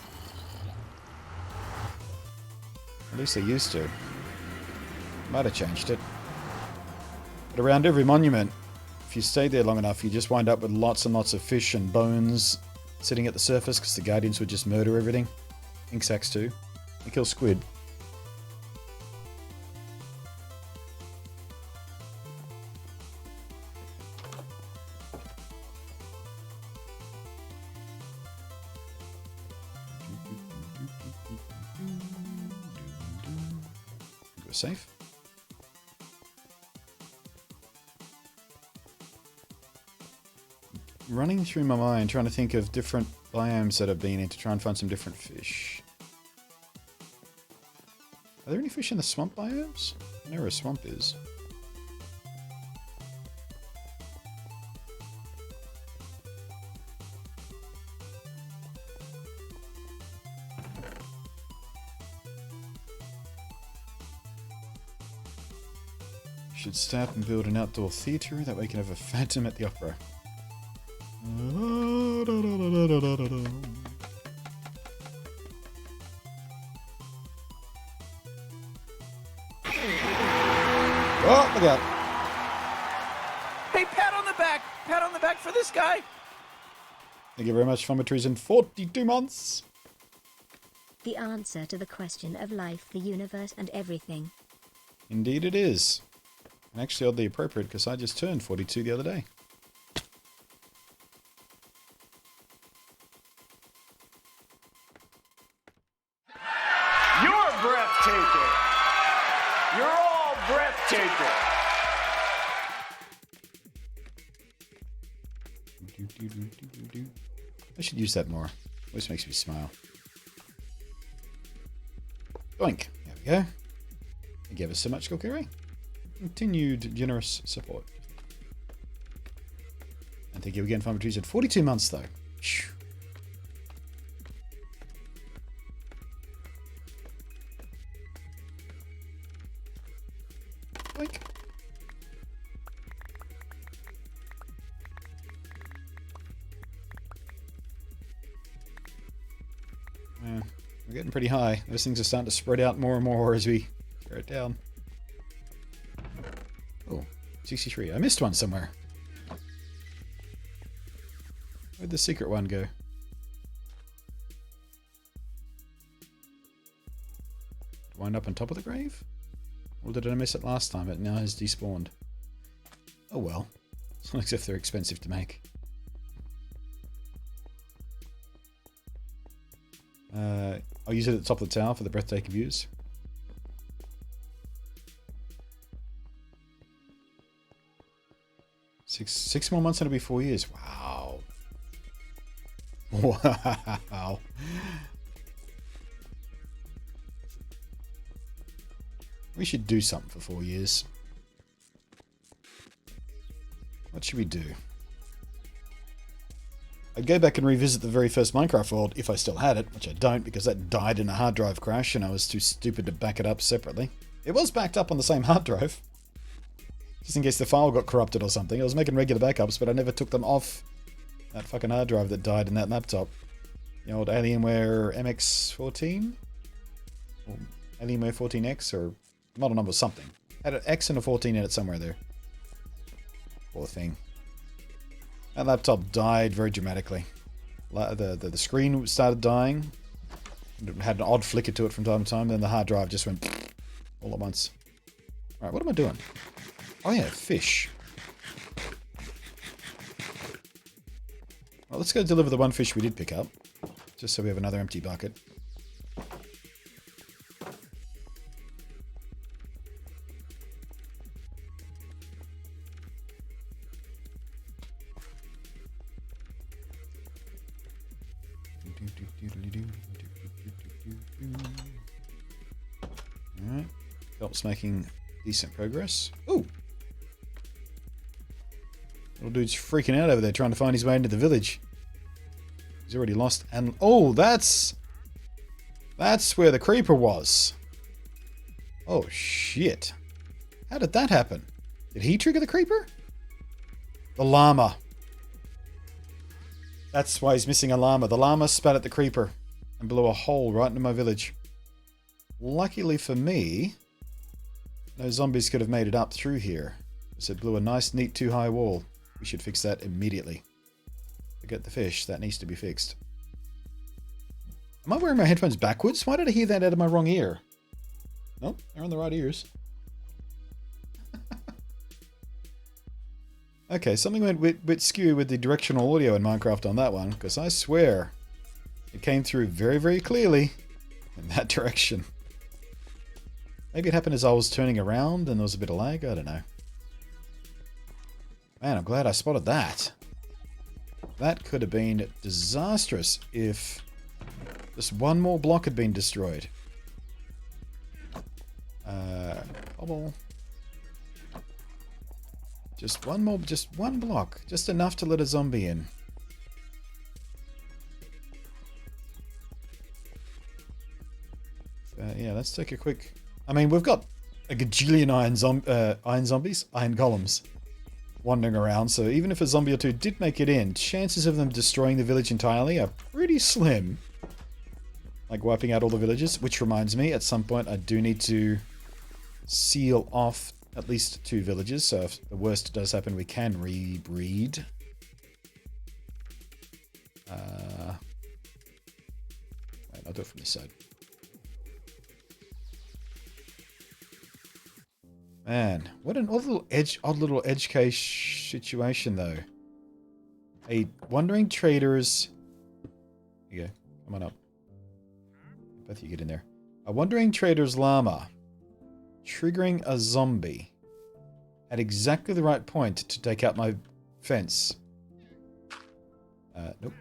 [SPEAKER 1] At least they used to. Might have changed it. But around every monument, if you stay there long enough, you just wind up with lots and lots of fish and bones sitting at the surface because the guardians would just murder everything. Ink sacs too. They kill squid. We're safe. Running through my mind, trying to think of different biomes that I've been in to try and find some different fish. Are there any fish in the swamp biomes? I know where a swamp is. Should start and build an outdoor theatre, that way we can have a phantom at the opera. Oh, look out.
[SPEAKER 4] Hey, pat on the back! Pat on the back for this guy!
[SPEAKER 1] Thank you very much, Vomitories in 42 months.
[SPEAKER 3] The answer to the question of life, the universe, and everything.
[SPEAKER 1] Indeed it is. And actually oddly appropriate because I just turned 42 the other day.
[SPEAKER 5] You're breathtaking. You're all breathtaking.
[SPEAKER 1] I should use that more. Always makes me smile. Doink. There we go. Thank you ever so much, Kokiri. Continued generous support. And thank you again, Farmer Trees, at 42 months, though. Phew. Doink. We're getting pretty high. Those things are starting to spread out more and more as we tear it down. Oh, 63. I missed one somewhere. Where'd the secret one go? Wind up on top of the grave? Or did I miss it last time? It now has despawned. Oh well. It's not as if they're expensive to make. I'll use it at the top of the tower for the breathtaking views. Six more months and it'll be 4 years. Wow. Wow. We should do something for 4 years. What should we do? I'd go back and revisit the very first Minecraft world if I still had it, which I don't because that died in a hard drive crash and I was too stupid to back it up separately. It was backed up on the same hard drive. Just in case the file got corrupted or something. I was making regular backups, but I never took them off that fucking hard drive that died in that laptop. The old Alienware MX14? Or Alienware 14X, or model number something. Had an X and a 14 in it somewhere there. Poor thing. That laptop died very dramatically. The screen started dying. It had an odd flicker to it from time to time, then the hard drive just went all at once. Alright, what am I doing? Oh yeah, fish. Well, let's go deliver the one fish we did pick up. Just so we have another empty bucket. Alright. Helps making decent progress. Ooh! Little dude's freaking out over there trying to find his way into the village. He's already lost and... Oh, that's where the creeper was. Oh, shit. How did that happen? Did he trigger the creeper? The llama. That's why he's missing a llama. The llama spat at the creeper and blew a hole right into my village. Luckily for me, no zombies could have made it up through here. So it blew a nice, neat, too high wall. We should fix that immediately. Forget the fish. That needs to be fixed. Am I wearing my headphones backwards? Why did I hear that out of my wrong ear? Nope, they're on the right ears. Okay, something went a bit skew with the directional audio in Minecraft on that one, because I swear it came through very, very clearly in that direction. Maybe it happened as I was turning around and there was a bit of lag, I don't know. Man, I'm glad I spotted that. That could have been disastrous if just one more block had been destroyed. Bubble. Just one more, just one block. Just enough to let a zombie in. Yeah, let's take a quick... I mean, we've got a gajillion iron golems wandering around, so even if a zombie or two did make it in, chances of them destroying the village entirely are pretty slim. Like wiping out all the villages, which reminds me, at some point I do need to seal off at least 2 villages, so if the worst does happen, we can rebreed. Wait, I'll do it from this side. Man, what an odd little edge case situation, though. A wandering trader's... Here you go. Come on up. Both of you get in there. A wandering trader's llama triggering a zombie at exactly the right point to take out my fence. Nope.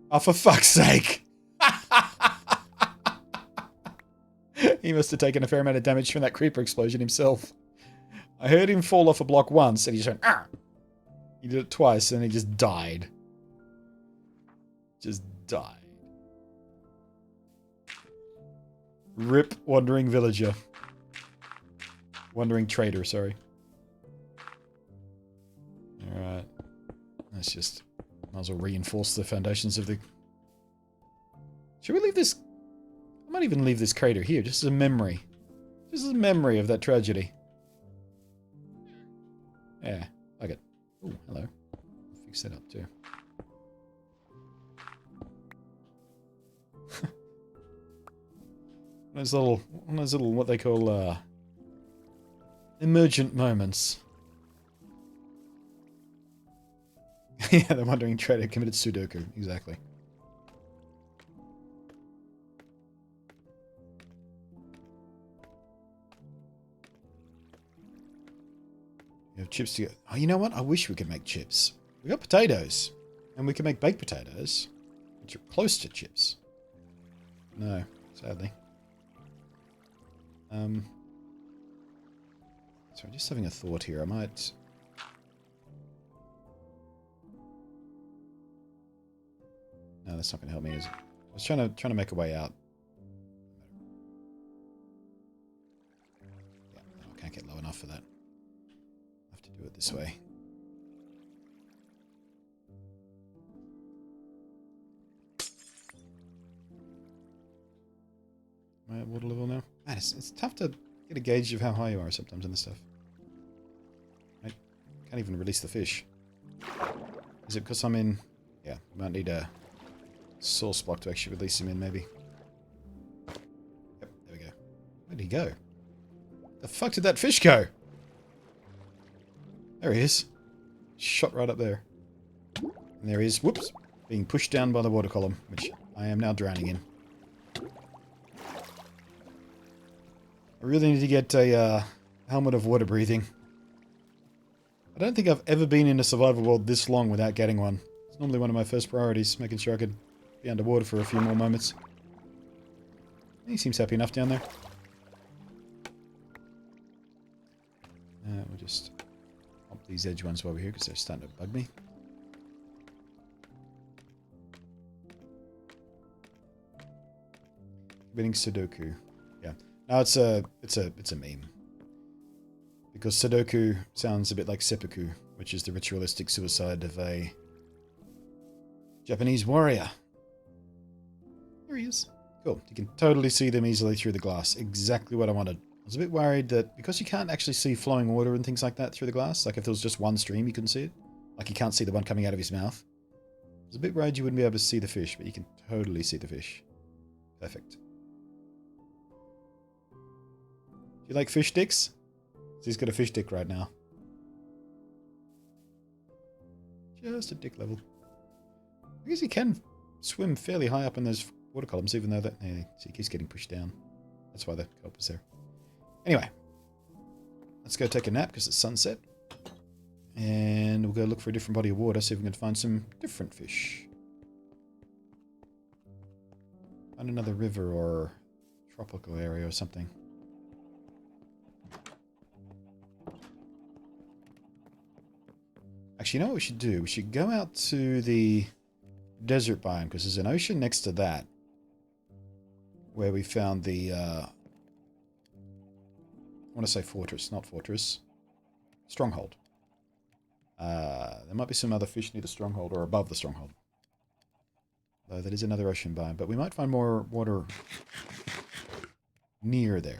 [SPEAKER 1] Oh, for fuck's sake! He must have taken a fair amount of damage from that creeper explosion himself. I heard him fall off a block once and he just went, ah! He did it twice and he just died. Just died. Rip wandering villager. Wandering trader, sorry. Alright. Let's just... might as well reinforce the foundations of the... Should we leave this... I might even leave this crater here, just as a memory. Just as a memory of that tragedy. Yeah, like it. Oh, hello. I'll fix that up too. One of those little, what they call, emergent moments. Yeah, the wandering trader committed Sudoku, exactly. We have chips to go. Oh, you know what? I wish we could make chips. We got potatoes. And we can make baked potatoes. Which are close to chips. No, sadly. Sorry, just having a thought here. I might... No, that's not going to help me, is it? I was trying to make a way out. Yeah, no, I can't get low enough for that. I have to do it this way. Am I at water level now? Man, it's tough to get a gauge of how high you are sometimes in this stuff. I can't even release the fish. Is it because I'm in... Yeah, I might need a source block to actually release him in, maybe. Yep, there we go. Where'd he go? The fuck did that fish go? There he is. Shot right up there. And there he is. Whoops. Being pushed down by the water column, which I am now drowning in. I really need to get a helmet of water breathing. I don't think I've ever been in a survival world this long without getting one. It's normally one of my first priorities, making sure I could be underwater for a few more moments. He seems happy enough down there. We'll just pop these edge ones while we're here because they're starting to bug me. Committing Sudoku. Yeah. No, it's a meme. Because Sudoku sounds a bit like seppuku, which is the ritualistic suicide of a Japanese warrior. There he is. Cool. You can totally see them easily through the glass. Exactly what I wanted. I was a bit worried that because you can't actually see flowing water and things like that through the glass, like if there was just one stream you couldn't see it, like you can't see the one coming out of his mouth. I was a bit worried you wouldn't be able to see the fish, but you can totally see the fish. Perfect. Do you like fish sticks? He's got a fish dick right now. Just a dick level. I guess he can swim fairly high up in those water columns, even though that... Yeah, see, he keeps getting pushed down. That's why the kelp is there. Anyway. Let's go take a nap because it's sunset. And we'll go look for a different body of water, see if we can find some different fish. Find another river or tropical area or something. Actually, you know what we should do? We should go out to the desert biome, because there's an ocean next to that. Where we found the, I want to say fortress, not fortress. Stronghold. There might be some other fish near the stronghold, or above the stronghold. Though that is another ocean biome, but we might find more water near there.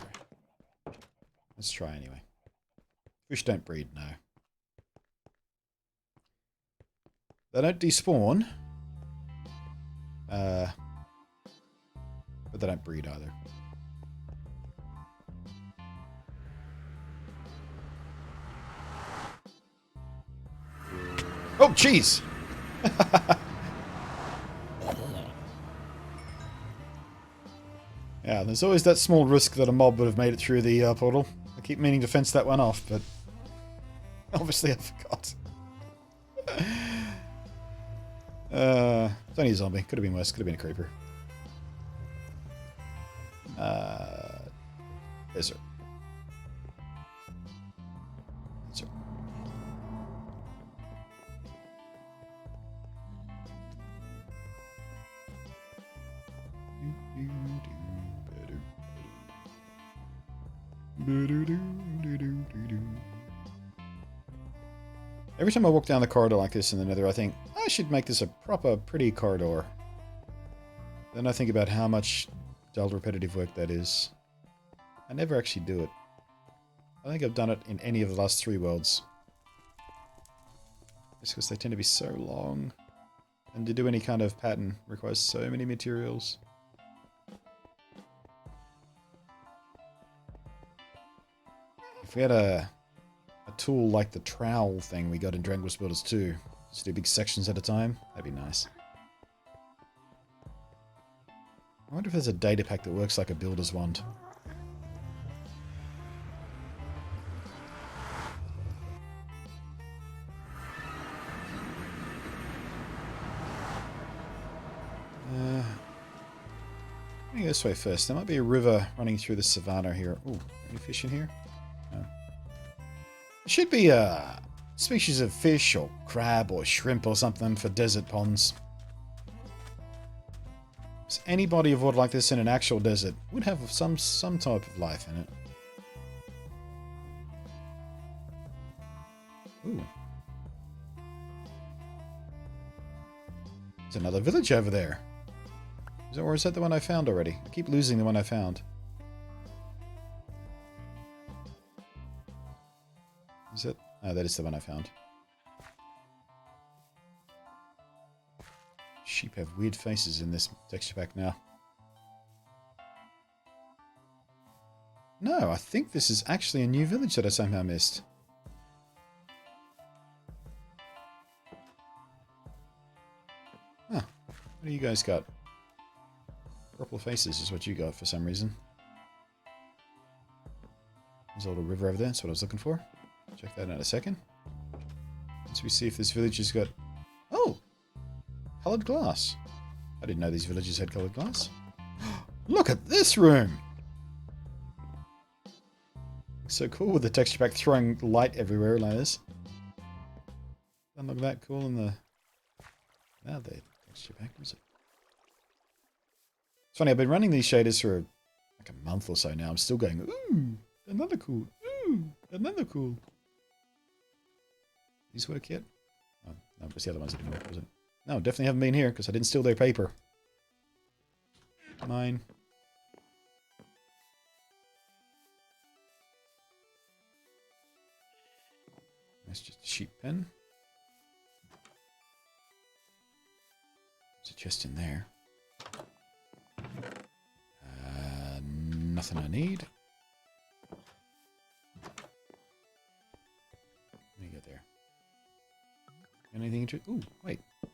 [SPEAKER 1] Let's try anyway. Fish don't breed, no. They don't despawn. But they don't breed either. Oh, jeez! Yeah, there's always that small risk that a mob would have made it through the portal. I keep meaning to fence that one off, but obviously I forgot. It's only a zombie. Could have been worse. Could have been a creeper. Desert. Desert. Every time I walk down the corridor like this in the Nether, I think, I should make this a proper, pretty corridor. Then I think about how much dull, repetitive work that is. I never actually do it. I think I've done it in any of the last 3 worlds. Just because they tend to be so long. And to do any kind of pattern requires so many materials. If we had a tool like the trowel thing we got in Dragon Quest Builders 2, just do big sections at a time, that'd be nice. I wonder if there's a data pack that works like a builder's wand. Let me go this way first. There might be a river running through the savannah here. Ooh, any fish in here? No. There should be a species of fish or crab or shrimp or something for desert ponds. Because any body of water like this in an actual desert would have some type of life in it. Ooh. There's another village over there. Or is that the one I found already? I keep losing the one I found. Is it? Oh, that is the one I found. Sheep have weird faces in this texture pack now. No, I think this is actually a new village that I somehow missed. Huh. What do you guys got? Purple faces is what you got for some reason. There's a little river over there. That's what I was looking for. Check that out in a second. Once we see if this village has got... Oh! Coloured glass. I didn't know these villages had coloured glass. Look at this room! So cool with the texture pack throwing light everywhere like this. Doesn't look that cool in the... Now the texture pack, is it? It's funny, I've been running these shaders for like a month or so now. I'm still going, ooh, another cool, ooh. And then they're cool. These work yet? Oh, no, it's the other ones that didn't work, was it? No, definitely haven't been here because I didn't steal their paper. Mine. That's just a sheep pen. There's a chest in there. Nothing I need. Let me get there. Anything interesting? Ooh, wait. Are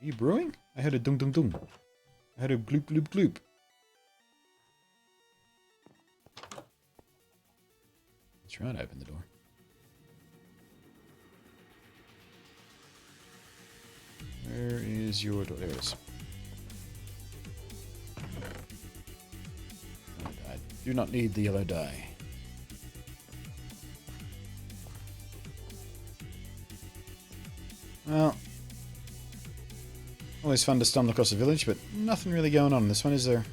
[SPEAKER 1] you brewing? I heard a dung dung dung. I heard a gloop gloop gloop. Let's try to open the door. Where is your door? There it is. I do not need the yellow dye. Well, always fun to stumble across a village, but nothing really going on in this one, is there?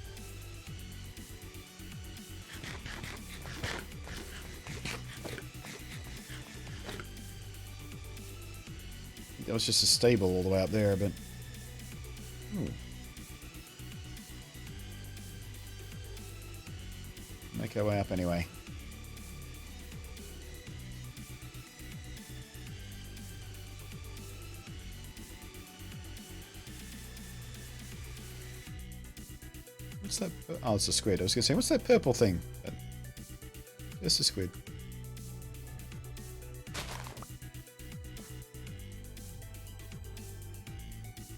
[SPEAKER 1] That was just a stable all the way up there, but... Ooh. Make our way up anyway. What's that? Oh, it's a squid. I was going to say, what's that purple thing? It's a squid.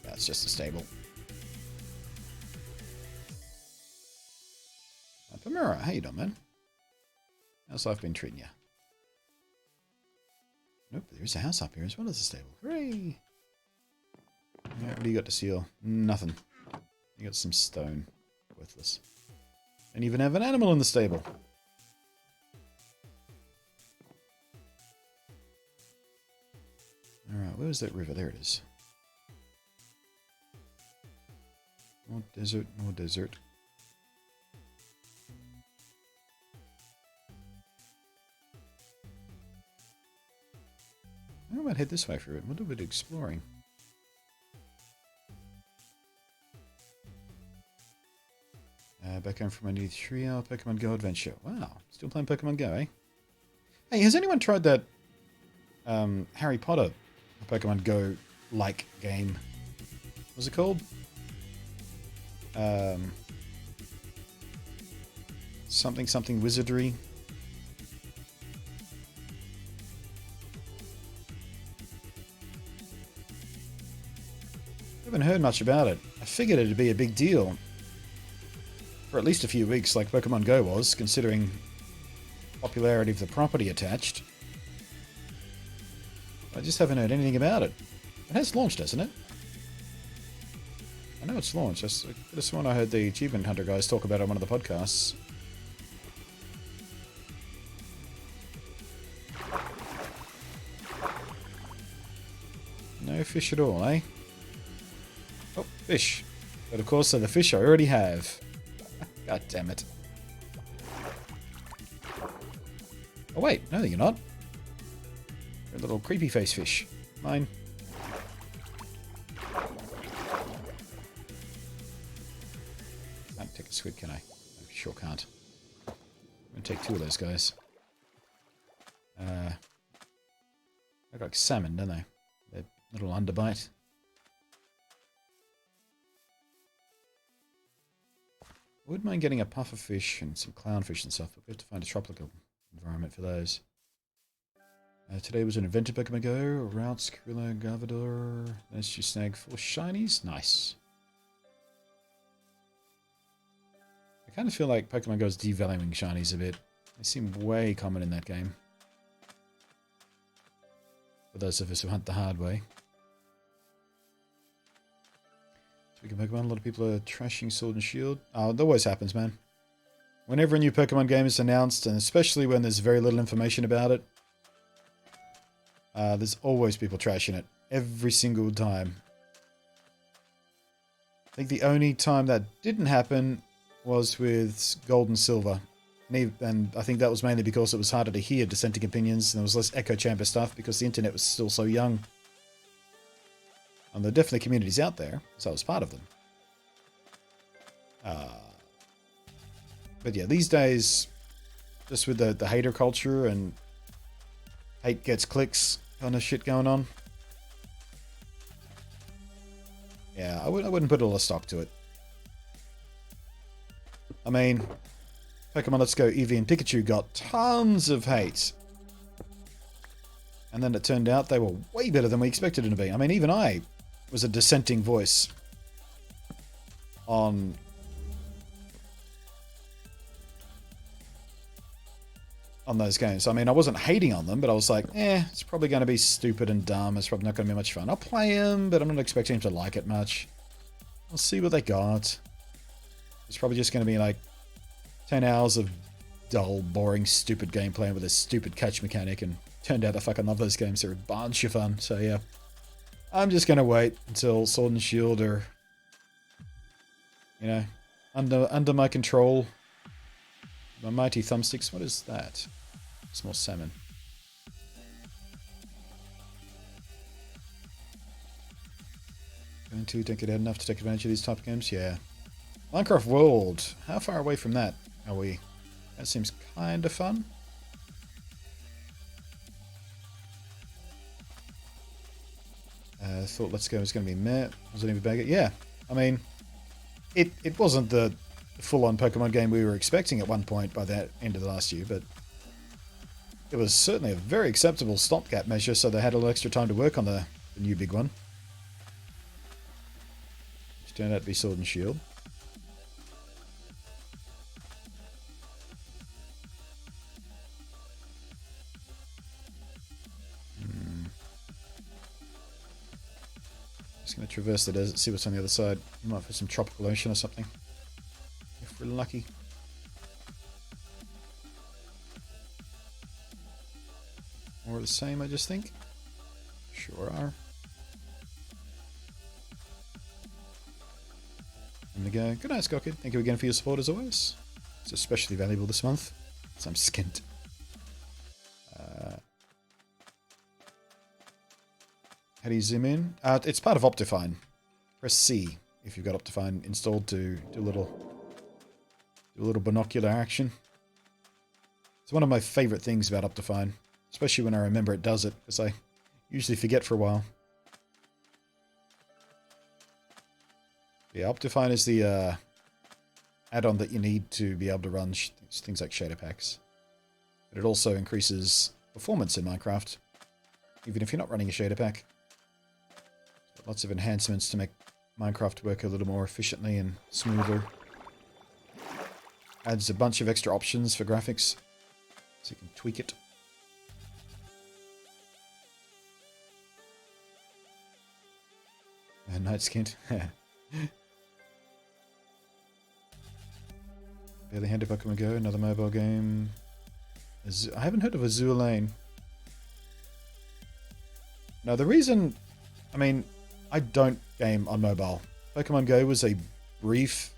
[SPEAKER 1] That's just a stable. Pamira, how you doing, man? How's life been treating you? Nope, there's a house up here as well as a stable. Hooray! Yeah, what do you got to seal? Nothing. You got some stone. Worthless. And even have an animal in the stable. Alright, where was that river? There it is. More desert, more desert. I might head this way for a little bit of exploring. Back home from my new 3-hour Pokemon Go adventure. Wow, still playing Pokemon Go, eh? Hey, has anyone tried that Harry Potter Pokemon Go-like game? What's it called? Something wizardry. I haven't heard much about it. I figured it'd be a big deal. For at least a few weeks, like Pokemon Go was, considering popularity of the property attached. I just haven't heard anything about it. It has launched, hasn't it? I know it's launched. I could have sworn I heard the Achievement Hunter guys talk about it on one of the podcasts. No fish at all, eh? Oh, fish. But of course, they're the fish I already have. God damn it. Oh wait, no you're not. You're a little creepy face fish. Mine. Can't take a squid, can I? I sure can't. I'm gonna take 2 of those guys. They look like salmon, don't they? They're little underbite. I wouldn't mind getting a puffer fish and some clownfish and stuff, but we have to find a tropical environment for those. Today was an adventure Pokemon Go, Routes, Krilla, Gavador. Let's just snag 4 shinies. Nice. I kind of feel like Pokemon Go is devaluing shinies a bit. They seem way common in that game. For those of us who hunt the hard way. Speaking of Pokemon, a lot of people are trashing Sword and Shield. Oh, it always happens, man. Whenever a new Pokemon game is announced, and especially when there's very little information about it, there's always people trashing it. Every single time. I think the only time that didn't happen was with Gold and Silver. And I think that was mainly because it was harder to hear dissenting opinions and there was less echo chamber stuff because the internet was still so young. And there are definitely communities out there, so I was part of them. But yeah, these days, just with the hater culture and hate gets clicks kind of shit going on. Yeah, I wouldn't put a lot of stock to it. I mean, Pokemon Let's Go Eevee and Pikachu got tons of hate. And then it turned out they were way better than we expected them to be. I mean, even I was a dissenting voice on those games. I mean, I wasn't hating on them, but I was like, it's probably going to be stupid and dumb. It's probably not going to be much fun. I'll play them, but I'm not expecting them to like it much. I'll see what they got. It's probably just going to be like 10 hours of dull, boring, stupid gameplay with a stupid catch mechanic, and turned out I fucking love those games. They're a bunch of fun, so yeah. I'm just going to wait until Sword and Shield are, you know, under my control. My mighty thumbsticks. What is that? Small salmon. Going to take it out enough to take advantage of these type of games? Yeah. Minecraft World. How far away from that are we? That seems kind of fun. Thought Let's Go was going to be meh. Was it even bigger? Yeah. I mean, it wasn't the full-on Pokemon game we were expecting at one point by the end of the last year, but it was certainly a very acceptable stopgap measure, so they had a little extra time to work on the new big one. Which turned out to be Sword and Shield. Just going to traverse the desert, see what's on the other side. We might find some tropical ocean or something. If we're lucky. More of the same, I just think. Sure are. In we go. Good night, Scockid. Thank you again for your support as always. It's especially valuable this month, as I'm skint. How do you zoom in? It's part of Optifine. Press C if you've got Optifine installed to do a little binocular action. It's one of my favorite things about Optifine, especially when I remember it does it, because I usually forget for a while. Yeah, Optifine is the add-on that you need to be able to run things like shader packs. But it also increases performance in Minecraft, even if you're not running a shader pack. Lots of enhancements to make Minecraft work a little more efficiently and smoother. Adds a bunch of extra options for graphics, so you can tweak it. Night skint. Barely Handed Pokemon Go, another mobile game. I haven't heard of Azure Lane. Now the reason, I mean, I don't game on mobile. Pokemon Go was a brief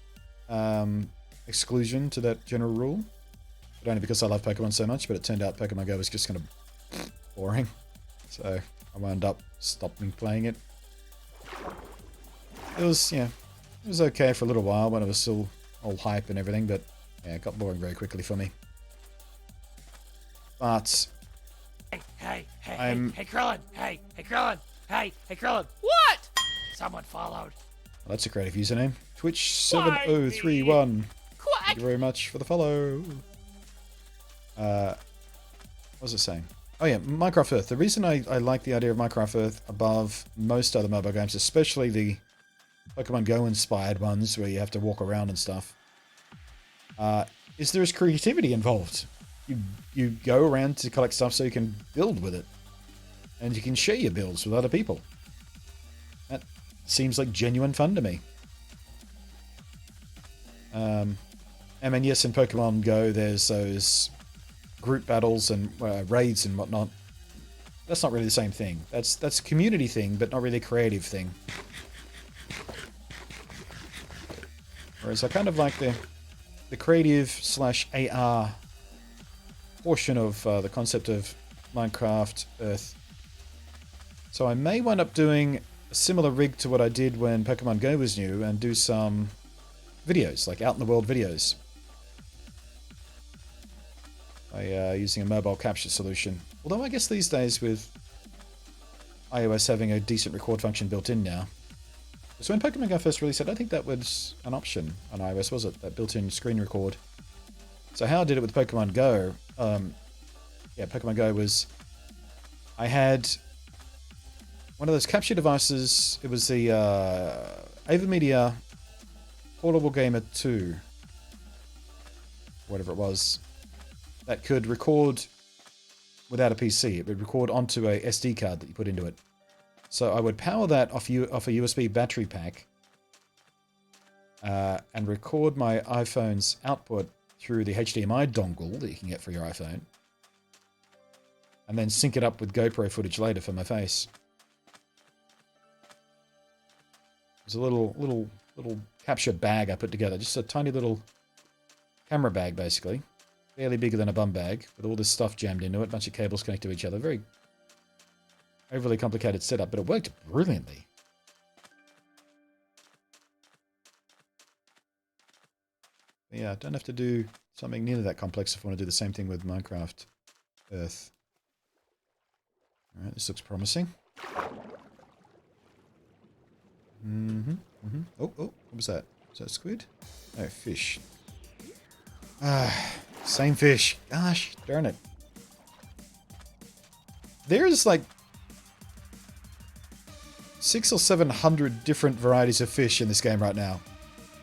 [SPEAKER 1] exclusion to that general rule. But only because I love Pokemon so much, but it turned out Pokemon Go was just kind of boring. So I wound up stopping playing it. It was, yeah, it was okay for a little while when it was still all hype and everything, but yeah, it got boring very quickly for me. But
[SPEAKER 4] Hey, Krillin! Hey, Krillin! Hey, Krillin! What? Someone followed.
[SPEAKER 1] Well, that's a creative username. Twitch7031. Thank you very much for the follow. What was it saying? Oh yeah, Minecraft Earth. The reason I like the idea of Minecraft Earth above most other mobile games, especially the Pokemon Go inspired ones where you have to walk around and stuff, is there's creativity involved. You go around to collect stuff so you can build with it. And you can share your builds with other people. That seems like genuine fun to me. I mean, yes, in Pokemon Go, there's those group battles and raids and whatnot. That's not really the same thing. That's a community thing, but not really a creative thing. Whereas I kind of like the the creative / AR portion of the concept of Minecraft Earth. So I may wind up doing a similar rig to what I did when Pokemon Go was new and do some videos, like out in the world videos. By using a mobile capture solution. Although I guess these days with iOS having a decent record function built in now. So when Pokemon Go first released, I don't think that was an option on iOS, was it? That built-in screen record. So how I did it with Pokemon Go, Pokemon Go was, I had one of those capture devices. It was the AverMedia Portable Gamer 2, whatever it was, that could record without a PC. It would record onto a SD card that you put into it. So I would power that off a USB battery pack and record my iPhone's output through the HDMI dongle that you can get for your iPhone, and then sync it up with GoPro footage later for my face. There's a little capture bag I put together, just a tiny little camera bag basically, barely bigger than a bum bag, with all this stuff jammed into it, a bunch of cables connected to each other. Very overly complicated setup, but it worked brilliantly. But yeah, I don't have to do something nearly that complex if I want to do the same thing with Minecraft Earth. Alright, this looks promising. Oh, what was that? Was that squid? No, fish. Same fish. Gosh, darn it. There's like 600 or 700 different varieties of fish in this game right now.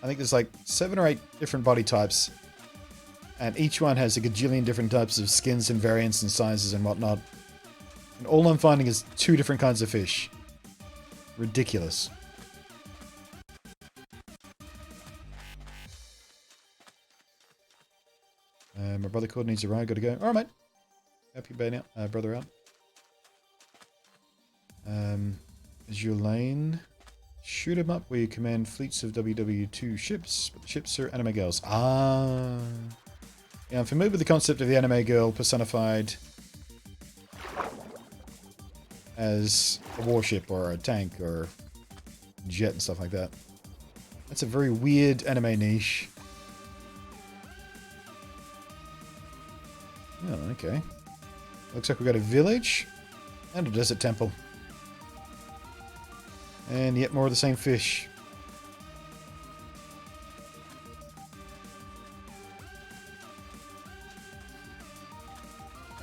[SPEAKER 1] I think there's like 7 or 8 different body types, and each one has a gajillion different types of skins and variants and sizes and whatnot. And all I'm finding is 2 different kinds of fish. Ridiculous. My brother called, needs a ride, gotta go. Alright, mate. Help your brother out. Is your lane shoot 'em up where you command fleets of WW2 ships, but the ships are anime girls. Ah. Yeah, I'm familiar with the concept of the anime girl personified as a warship or a tank or jet and stuff like that. That's a very weird anime niche. Oh, okay. Looks like we've got a village and a desert temple. And yet more of the same fish.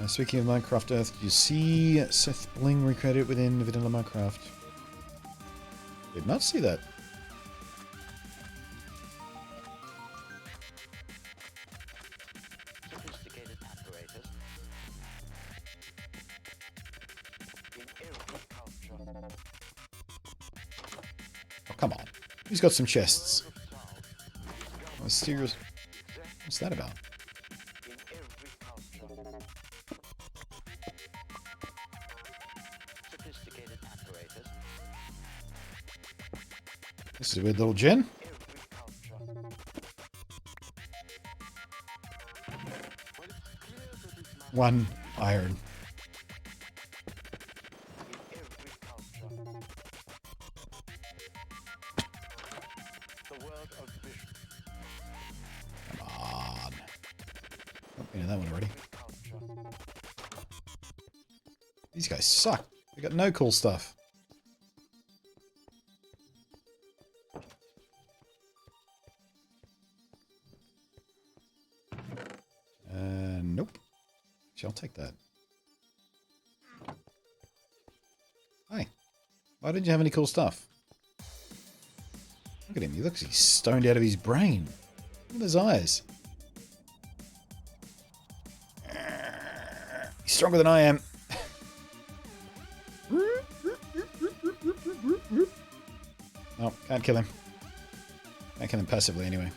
[SPEAKER 1] Speaking of Minecraft Earth, did you see Seth Bling recreated within vanilla Minecraft? Did not see that.
[SPEAKER 5] Sophisticated apparatus in every culture.
[SPEAKER 1] Oh, come on. He's got some chests. Mysterious. What's that about?
[SPEAKER 5] In every culture. Sophisticated apparatus.
[SPEAKER 1] This is a weird little gen.
[SPEAKER 5] Every culture.
[SPEAKER 1] One iron.
[SPEAKER 5] In every culture. The world of vision.
[SPEAKER 1] Come on. Oh, we know that one already.
[SPEAKER 5] Culture.
[SPEAKER 1] These guys suck. They got no cool stuff. Nope. Actually, I'll take that. Hi. Why didn't you have any cool stuff? Look at him. He looks like he's stoned out of his brain. Look at those eyes. He's stronger than I am. Oh, can't kill him. Can't kill him passively anyway.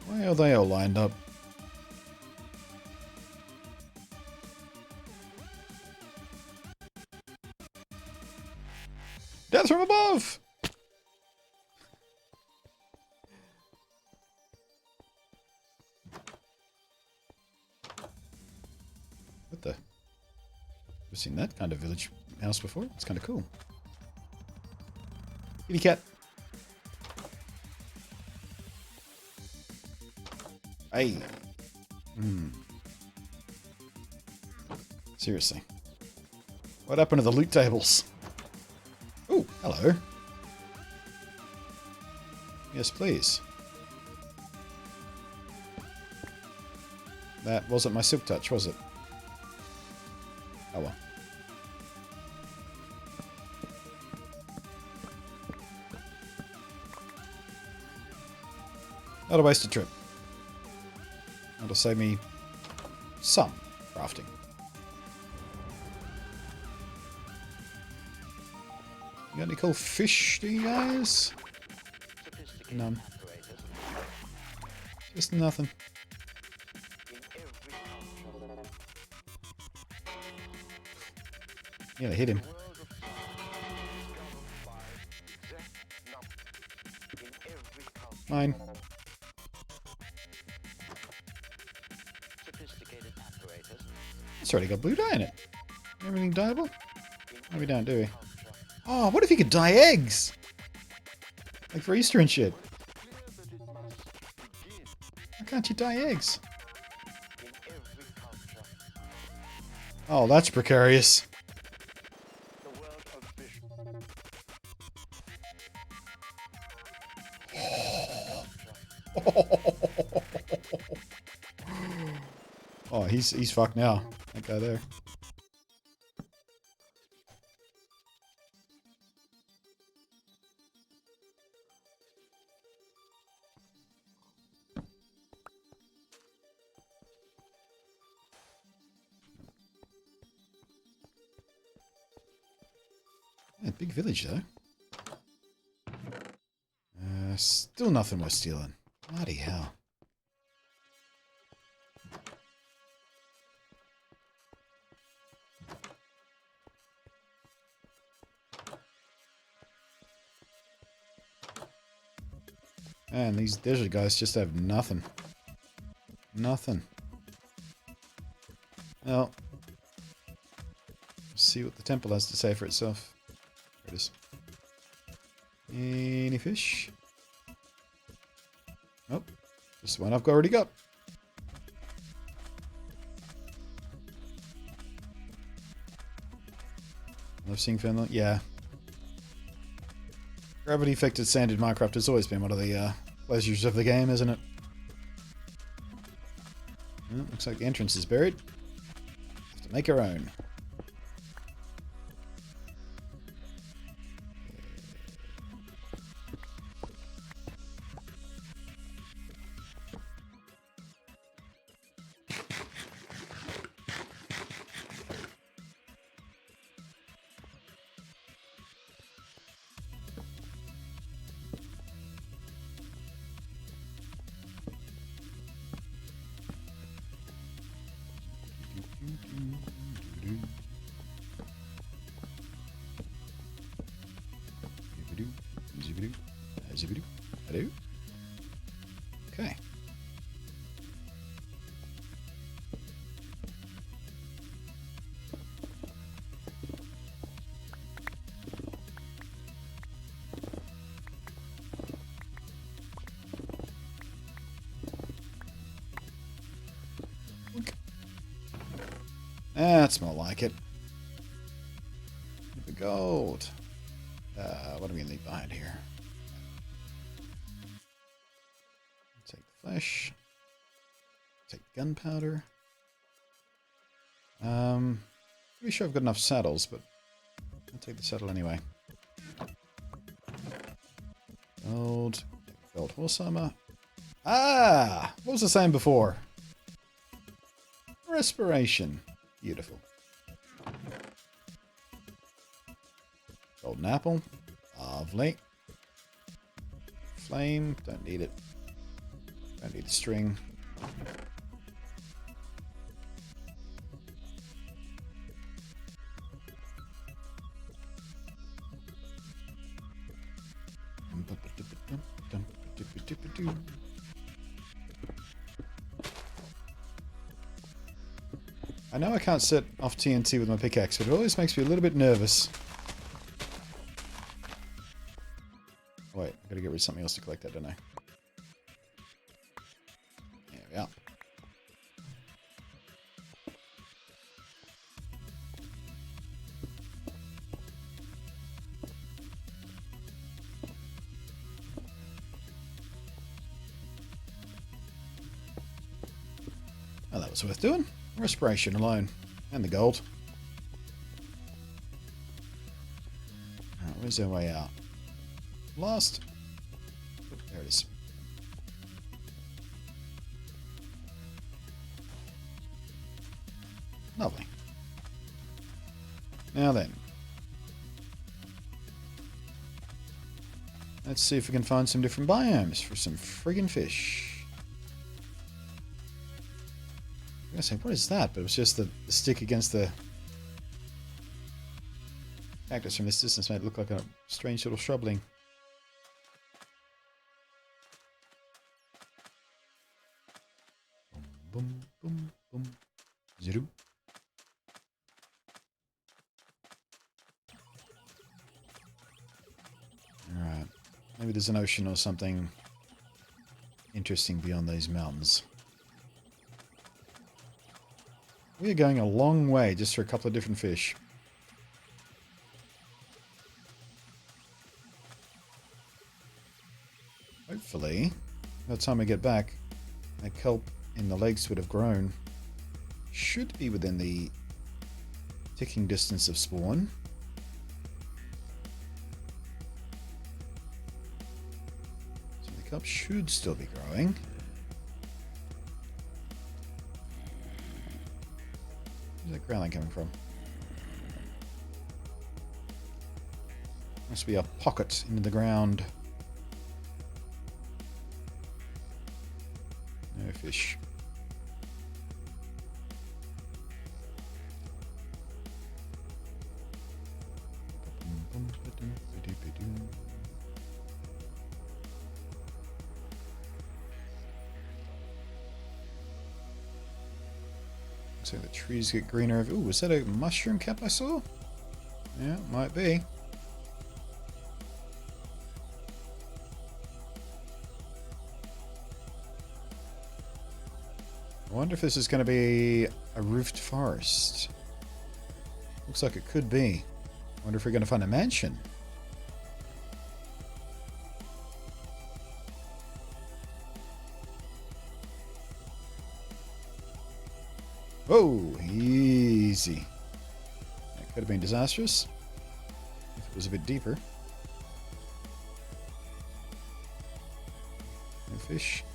[SPEAKER 1] Why are they all lined up? Death from above! Never seen that kind of village house before. It's kind of cool. Kitty cat. Hey. Seriously. What happened to the loot tables? Oh, hello. Yes, please. That wasn't my silk touch, was it? Oh well. Not a wasted trip. That'll save me some crafting. You got any cool fish, do you guys? None. Just nothing. Yeah, they hit him. Mine. It's already got blue dye in it. Everything dyeable? No, we don't, do we? Oh, what if you could dye eggs? Like for Easter and shit. Why can't you dye eggs? Oh, that's precarious. Oh, he's fucked now. That guy there. Yeah, big village though. Still nothing worth stealing. Bloody hell. Man, these desert guys just have nothing. Nothing. Well, let's see what the temple has to say for itself. There it is. Any fish? Nope. Just one I've already got. Love seeing Finland? Yeah. Gravity-affected sand in Minecraft has always been one of the pleasures of the game, isn't it? Well, looks like the entrance is buried. Have to make our own. Hello? Okay. That's more like it. The gold. What do we leave behind here? Take the flesh. Take gunpowder. Pretty sure I've got enough saddles, but I'll take the saddle anyway. Gold. Gold horse armor. Ah! What was I saying before? Respiration. Beautiful. Golden apple. Lovely. Flame. Don't need it. Don't need the string. I know I can't set off TNT with my pickaxe, but it always makes me a little bit nervous. Wait, I've got to get rid of something else to collect that, don't I? There we are. Oh, that was worth doing. Respiration alone. And the gold. Alright, where's our way out? Lost. Oh, there it is. Lovely. Now then. Let's see if we can find some different biomes for some friggin' fish. I was gonna say, what is that? But it was just the stick against the cactus from this distance made it look like a strange little shrubling. Boom, boom, boom, boom. Zero. Alright. Maybe there's an ocean or something interesting beyond these mountains. We are going a long way just for a couple of different fish. Hopefully, by the time I get back, my kelp in the legs would have grown. Should be within the ticking distance of spawn. So the kelp should still be growing. Where's that growling coming from? Must be a pocket into the ground. No fish. Looks like the trees get greener. Ooh, was that a mushroom cap I saw? Yeah, might be. I wonder if this is going to be a roofed forest. Looks like it could be. I wonder if we're going to find a mansion. Whoa, easy. That could have been disastrous if it was a bit deeper. No fish.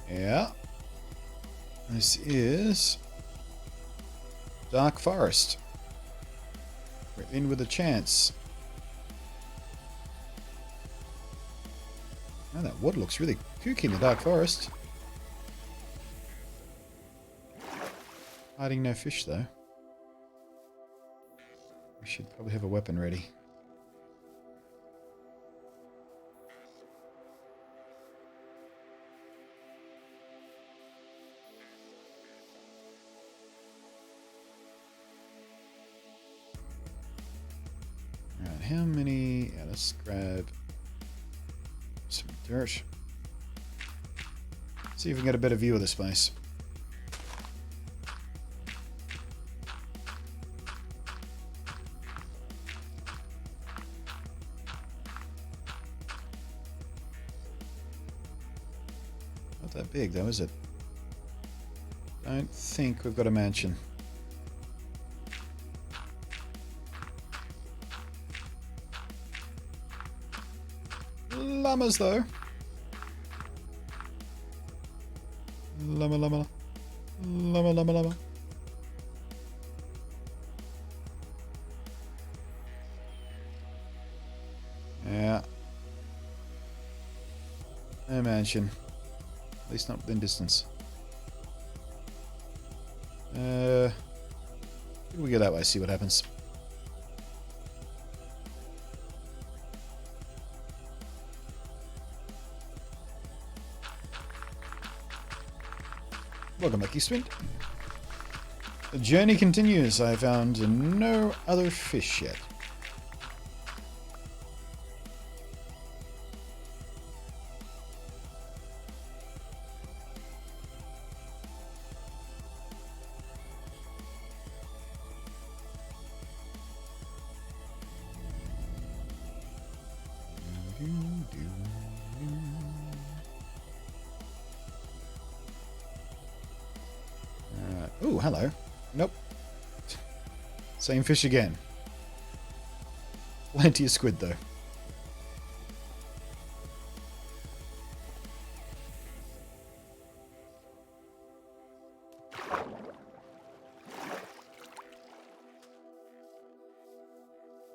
[SPEAKER 1] Yeah. This is Dark Forest. We're in with a chance. Oh, that wood looks really kooky in the Dark Forest. Hiding no fish, though. We should probably have a weapon ready. Alright, how many... Yeah, let's grab some dirt. See if we can get a better view of this place. Not that big though, is it? Don't think we've got a mansion. Llamas though. Llama, llama, llama, llama, llama. Yeah. No mansion. At least not within distance. We go that way, see what happens. Welcome back, Eastwind. The journey continues. I found no other fish yet. Oh, hello. Nope. Same fish again. Plenty of squid, though.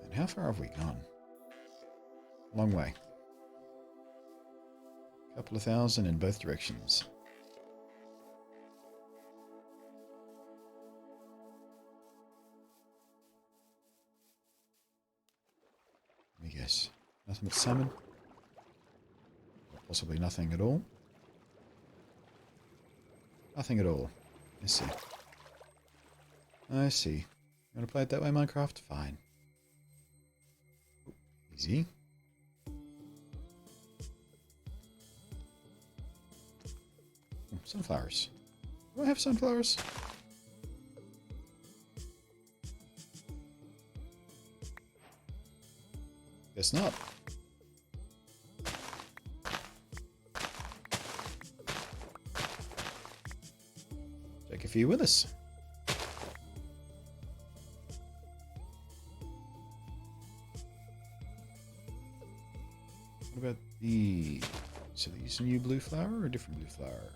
[SPEAKER 1] And how far have we gone? Long way. Couple of thousand in both directions. Let me guess. Nothing but salmon? Or possibly nothing at all? Nothing at all. I see. I see. You want to play it that way, Minecraft? Fine. Easy. Sunflowers. Do I have sunflowers? Guess not. Take a few with us. What about the... So these a new blue flower or a different blue flower?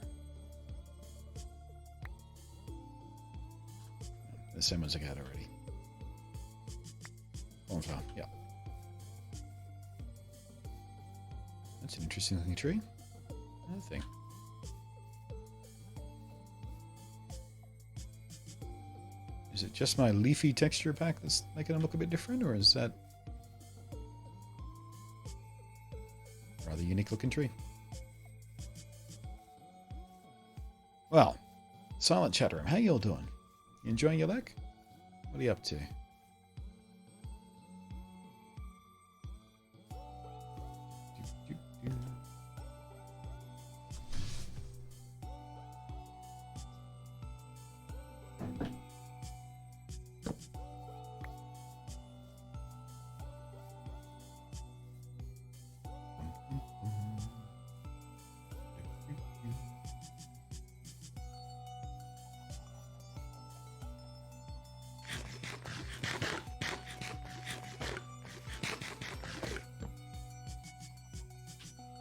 [SPEAKER 1] The same ones I got already. Cornflower, yeah. That's an interesting looking tree. Another thing. Is it just my leafy texture pack that's making them look a bit different, or is that a rather unique looking tree? Well, silent chat room, how you all doing? You enjoying your leg? What are you up to?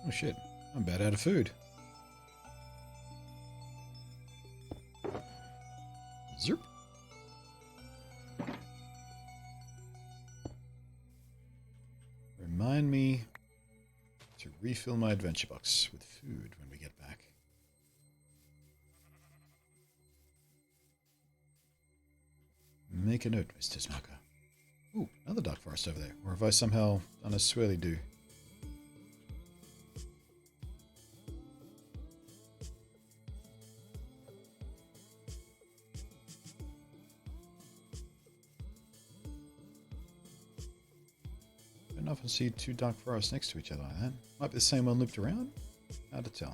[SPEAKER 1] Oh shit, I'm about out of food. Zerp. Remind me to refill my adventure box with food when we get back. Make a note, Mr. Smoker. Ooh, another dark forest over there. Or have I somehow done a swirly do? I don't often see two dark forests next to each other like that. Might be the same one looped around. Hard to tell.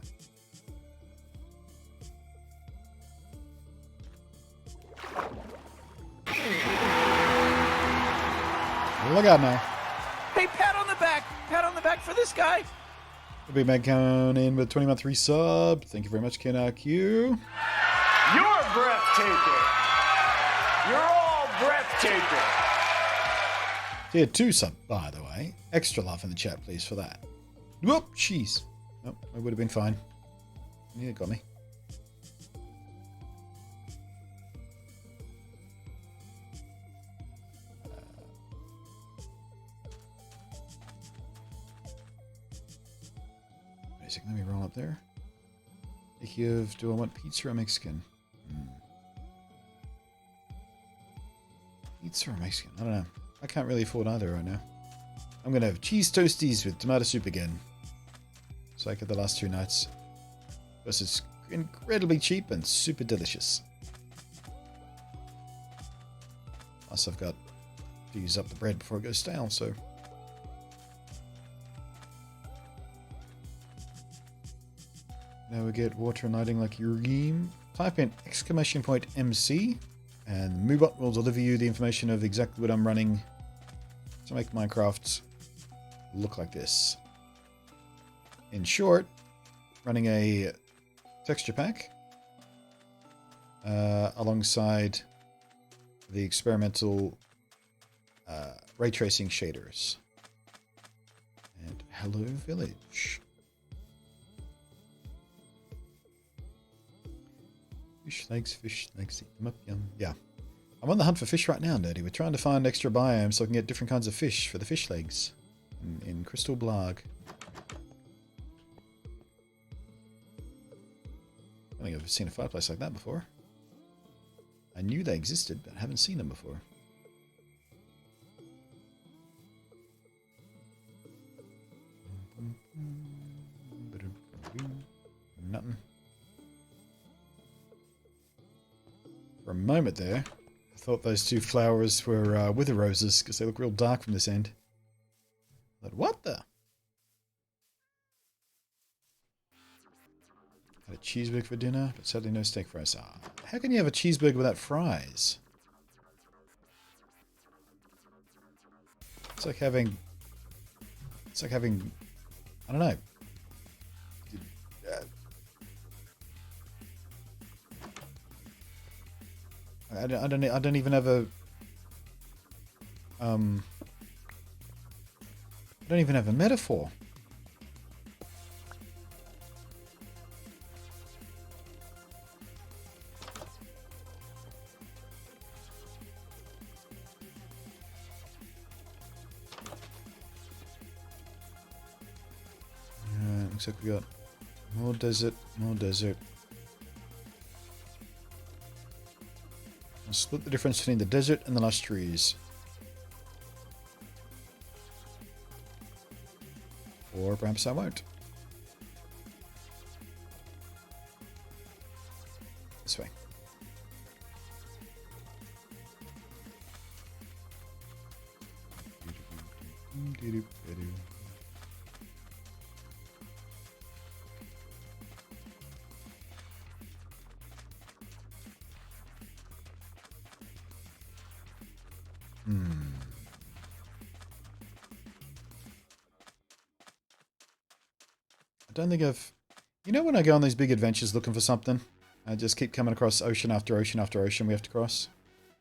[SPEAKER 1] Look out now.
[SPEAKER 4] Hey, pat on the back! Pat on the back for this guy!
[SPEAKER 1] The Big Man coming in with 20-month resub. Thank you very much, KenRQ.
[SPEAKER 5] You're breathtaking. You're all breathtaking.
[SPEAKER 1] Tier 2 sub, by the way. Extra love in the chat, please, for that. Whoop, jeez. Nope, I would have been fine. Yeah, got me. Basic, let me roll up there. Thinking of, do I want pizza or Mexican? Pizza or Mexican? I don't know. I can't really afford either right now. I'm going to have cheese toasties with tomato soup again. It's like the last two nights. Versus incredibly cheap and super delicious. Plus, I've got to use up the bread before it goes stale, so. Now we get water and lighting like your game. Type in !MC and Moobot will deliver you the information of exactly what I'm running to make Minecraft look like this. In short, running a texture pack alongside the experimental ray tracing shaders. And hello village. Fish legs, eat them up, yum. Yeah. I'm on the hunt for fish right now, Nerdy. We're trying to find extra biomes so I can get different kinds of fish for the fish legs in Crystal Blag. I don't think I've seen a fireplace like that before. I knew they existed, but I haven't seen them before. Nothing. For a moment there, I thought those two flowers were wither roses because they look real dark from this end. But what the? Had a cheeseburger for dinner, but sadly no steak fries. Ah, how can you have a cheeseburger without fries? It's like having... I don't know. I don't even have a... I don't even have a metaphor. Looks like we got more desert, more desert. I'll split the difference between the desert and the lush trees. Or perhaps I won't. This way. I don't think I've... You know when I go on these big adventures looking for something? I just keep coming across ocean after ocean after ocean we have to cross.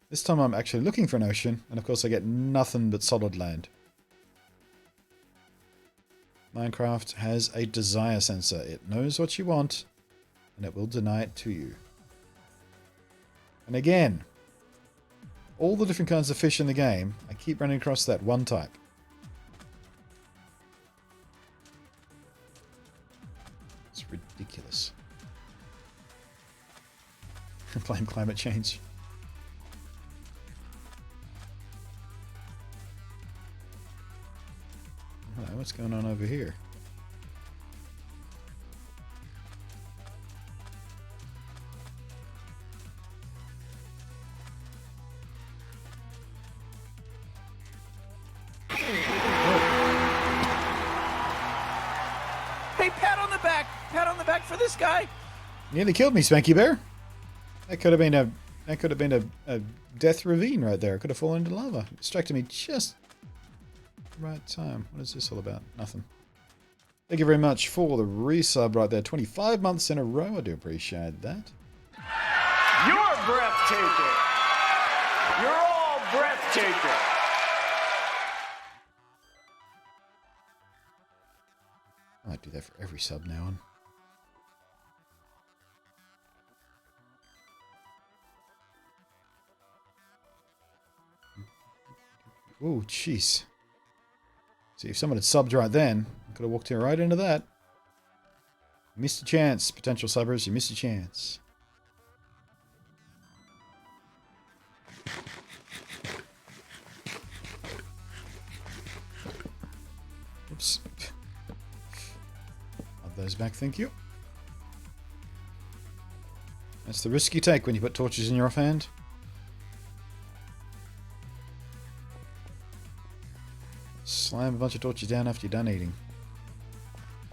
[SPEAKER 1] This time I'm actually looking for an ocean, and of course I get nothing but solid land. Minecraft has a desire sensor. It knows what you want, and it will deny it to you. And again, all the different kinds of fish in the game, I keep running across that one type. It's ridiculous. Blame climate change. Hello, what's going on over here?
[SPEAKER 2] Hey, pat on the back! Pat on the back for this guy!
[SPEAKER 1] Nearly killed me, Spanky Bear. That could have been a death ravine right there. It could have fallen into lava. It distracted me just right time. What is this all about? Nothing. Thank you very much for the resub right there. 25 months in a row. I do appreciate that.
[SPEAKER 5] You're breathtaking. You're all breathtaking.
[SPEAKER 1] I might do that for every sub now on. Oh, jeez. See, if someone had subbed right then, I could have walked here right into that. Missed a chance, potential subbers. You missed a chance. Oops. Have those back, thank you. That's the risk you take when you put torches in your offhand. Slam a bunch of torches down after you're done eating.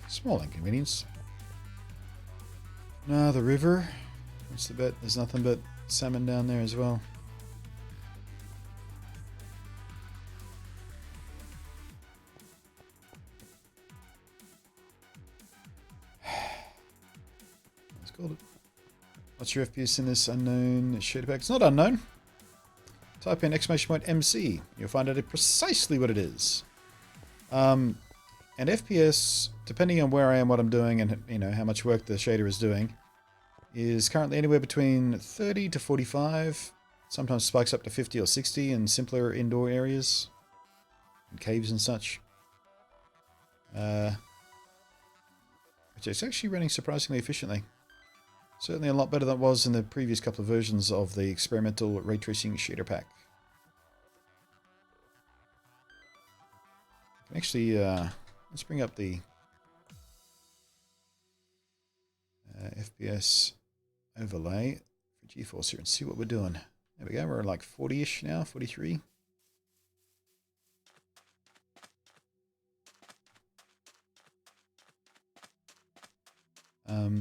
[SPEAKER 1] Small inconvenience. No, the river. What's the bet? There's nothing but salmon down there as well. Let's call it. What's your FPS in this unknown shader pack? It's not unknown. Type in !MC. You'll find out precisely what it is. And FPS, depending on where I am, what I'm doing, and you know how much work the shader is doing, is currently anywhere between 30 to 45. Sometimes spikes up to 50 or 60 in simpler indoor areas, and caves and such. Which is actually running surprisingly efficiently. Certainly a lot better than it was in the previous couple of versions of the experimental ray tracing shader pack. Actually, let's bring up the FPS overlay for GeForce here and see what we're doing. There we go, we're like 40-ish now, 43.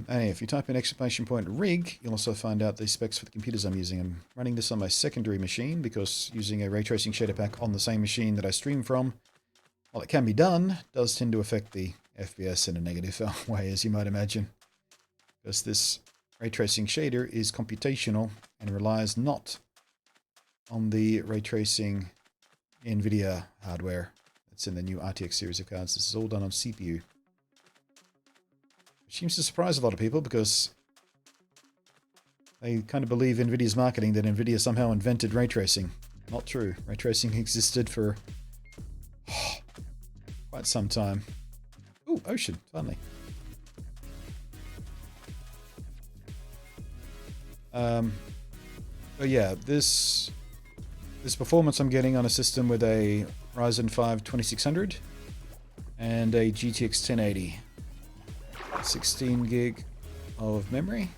[SPEAKER 1] And if you type in !rig, you'll also find out the specs for the computers I'm using. I'm running this on my secondary machine because using a ray tracing shader pack on the same machine that I stream from, while it can be done, does tend to affect the FPS in a negative way, as you might imagine. Because this ray tracing shader is computational and relies not on the ray tracing NVIDIA hardware that's in the new RTX series of cards. This is all done on CPU. Which seems to surprise a lot of people because they kind of believe NVIDIA's marketing that NVIDIA somehow invented ray tracing. Not true. Ray tracing existed for quite some time. Ooh, ocean, finally. But yeah, this performance I'm getting on a system with a Ryzen 5 2600 and a GTX 1080. 16 gig of memory.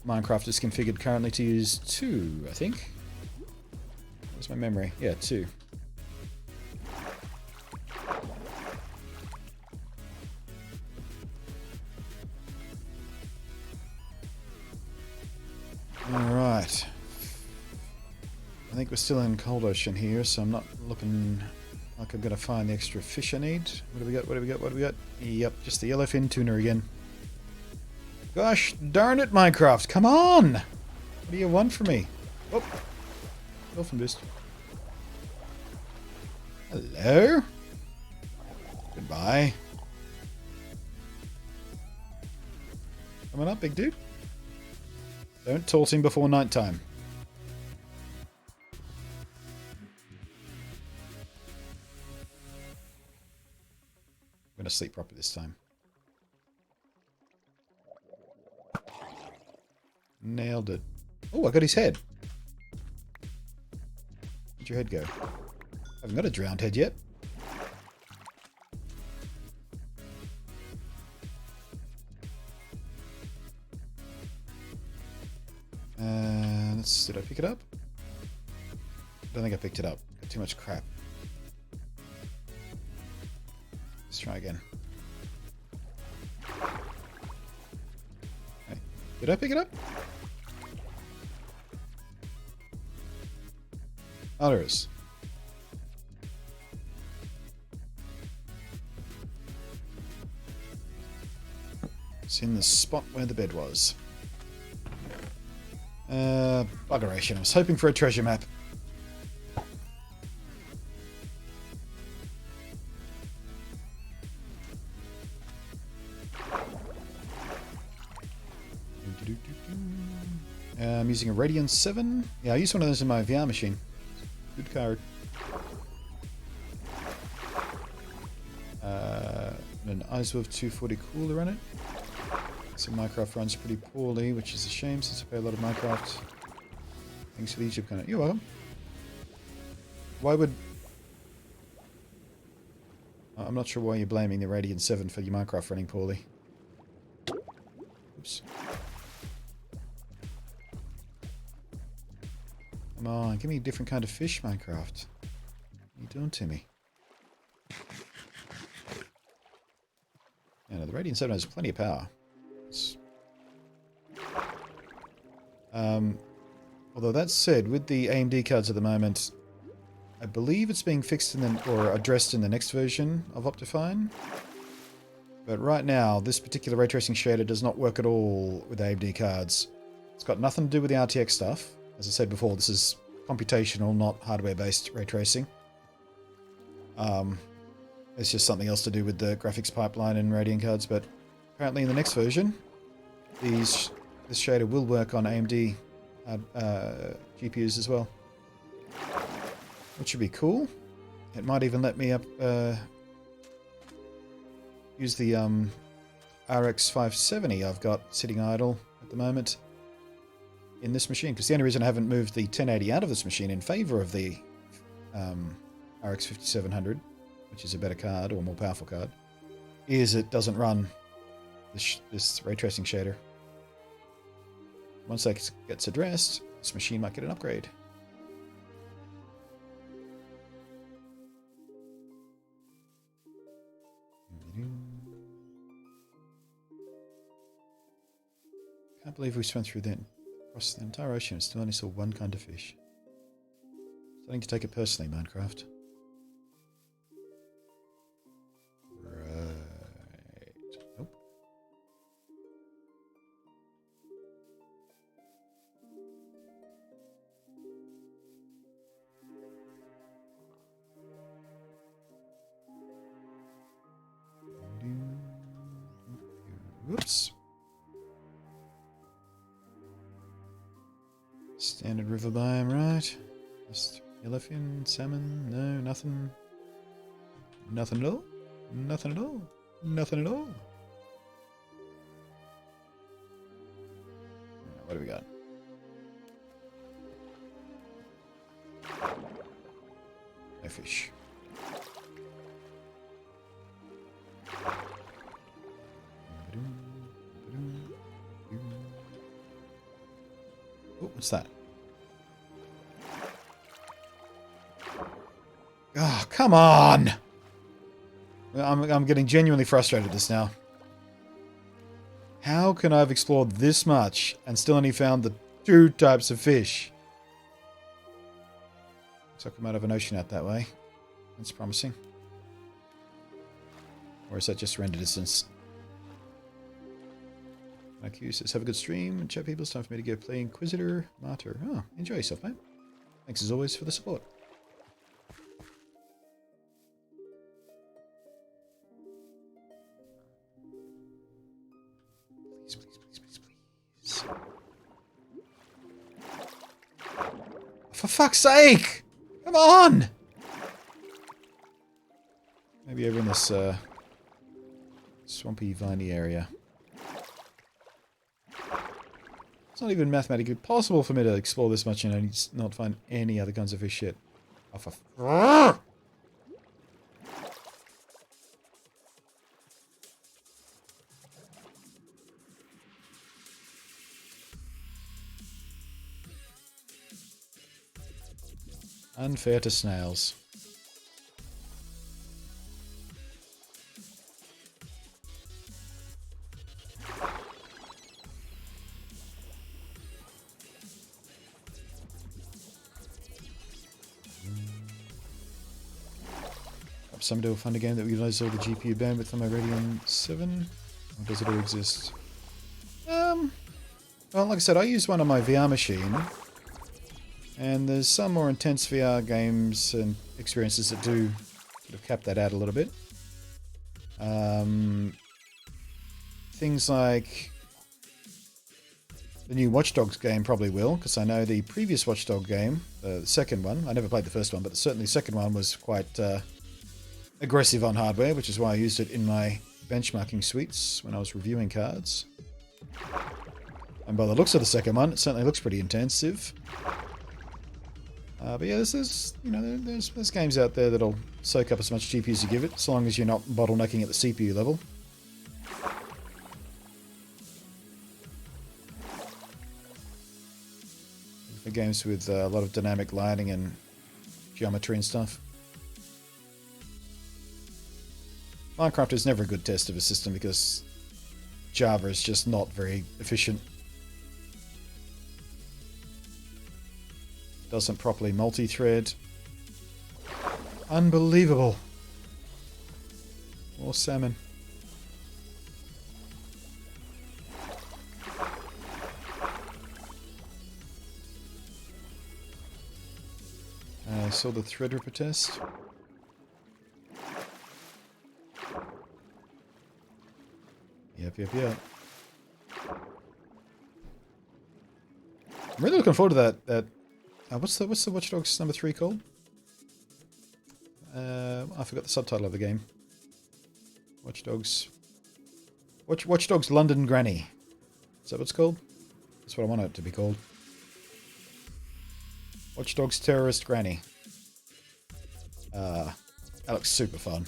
[SPEAKER 1] Minecraft is configured currently to use 2, I think. Where's my memory? Yeah, 2. Alright. I think we're still in cold ocean here, so I'm not looking like I'm going to find the extra fish I need. What do we got? What do we got? What do we got? Yep, just the yellowfin tuna again. Gosh darn it, Minecraft. Come on! What do you want from me? Oh. Dolphin boost. Hello? Goodbye. Coming up, big dude. Don't taunt him before nighttime. I'm going to sleep properly this time. Nailed it. Oh, I got his head. Where'd your head go? I haven't got a drowned head yet. Did I pick it up? I don't think I picked it up. Got too much crap. Let's try again. Okay. Did I pick it up? Oh, there it is. It's in the spot where the bed was. Buggeration. I was hoping for a treasure map. I'm using a Radeon 7. Yeah, I used one of those in my VR machine. Good card. An iSwift 240 cooler on it. So Minecraft runs pretty poorly, which is a shame since I play a lot of Minecraft. Thanks for the YouTube comment. You're welcome. Why would... I'm not sure why you're blaming the Radeon 7 for your Minecraft running poorly. Oops. Come on, give me a different kind of fish, Minecraft. What are you doing to me? Yeah, no, the Radiant 7 has plenty of power. Although that said, with the AMD cards at the moment, I believe it's being fixed in the, or addressed in the next version of Optifine. But right now, this particular ray tracing shader does not work at all with AMD cards. It's got nothing to do with the RTX stuff. As I said before, this is computational, not hardware-based ray tracing. It's just something else to do with the graphics pipeline and Radeon cards, but apparently in the next version, this shader will work on AMD GPUs as well. Which should be cool. It might even let me use the RX 570 I've got sitting idle at the moment in this machine, because the only reason I haven't moved the 1080 out of this machine in favor of the RX 5700, which is a better card or more powerful card, is it doesn't run this ray tracing shader. Once that gets addressed, this machine might get an upgrade. Can't believe we swam through then across the entire ocean and still only saw one kind of fish. Starting to take it personally, Minecraft. Right. Nope. Whoops. Standard river biome, right? Just yellowfin, salmon, no, nothing. Nothing at all? Nothing at all? Nothing at all? What do we got? No fish. Oh, what's that? Oh, come on! I'm getting genuinely frustrated at this now. How can I have explored this much and still only found the 2 types of fish? Looks like we might have an ocean out that way. That's promising. Or is that just render distance? IQ says, have a good stream and chat people. It's time for me to go play Inquisitor Martyr. Oh, enjoy yourself, mate. Thanks as always for the support. Please, please, please, please, please. For fuck's sake! Come on! Maybe over in this swampy, viney area. It's not even mathematically possible for me to explore this much and not find any other kinds of fish shit. Oh, for unfair to snails. Some do a fun game that we utilize all the GPU bandwidth on my Radeon 7. Or does it all exist? Well, like I said, I use one on my VR machine. And there's some more intense VR games and experiences that do sort of cap that out a little bit. Things like the new Watch Dogs game probably will, because I know the previous Watch Dog game, the second one, I never played the first one, but certainly the second one was quite aggressive on hardware, which is why I used it in my benchmarking suites when I was reviewing cards. And by the looks of the second one, it certainly looks pretty intensive. But yeah, there's games out there that'll soak up as much GPU as you give it, so long as you're not bottlenecking at the CPU level. games with a lot of dynamic lighting and geometry and stuff. Minecraft is never a good test of a system because Java is just not very efficient. Doesn't properly multi-thread. Unbelievable. More salmon. I saw the Threadripper test. Yep. I'm really looking forward to that. What's the Watch Dogs number 3 called? I forgot the subtitle of the game. Watch Dogs. Watch Dogs London Granny. Is that what it's called? That's what I want it to be called. Watch Dogs Terrorist Granny. That looks super fun.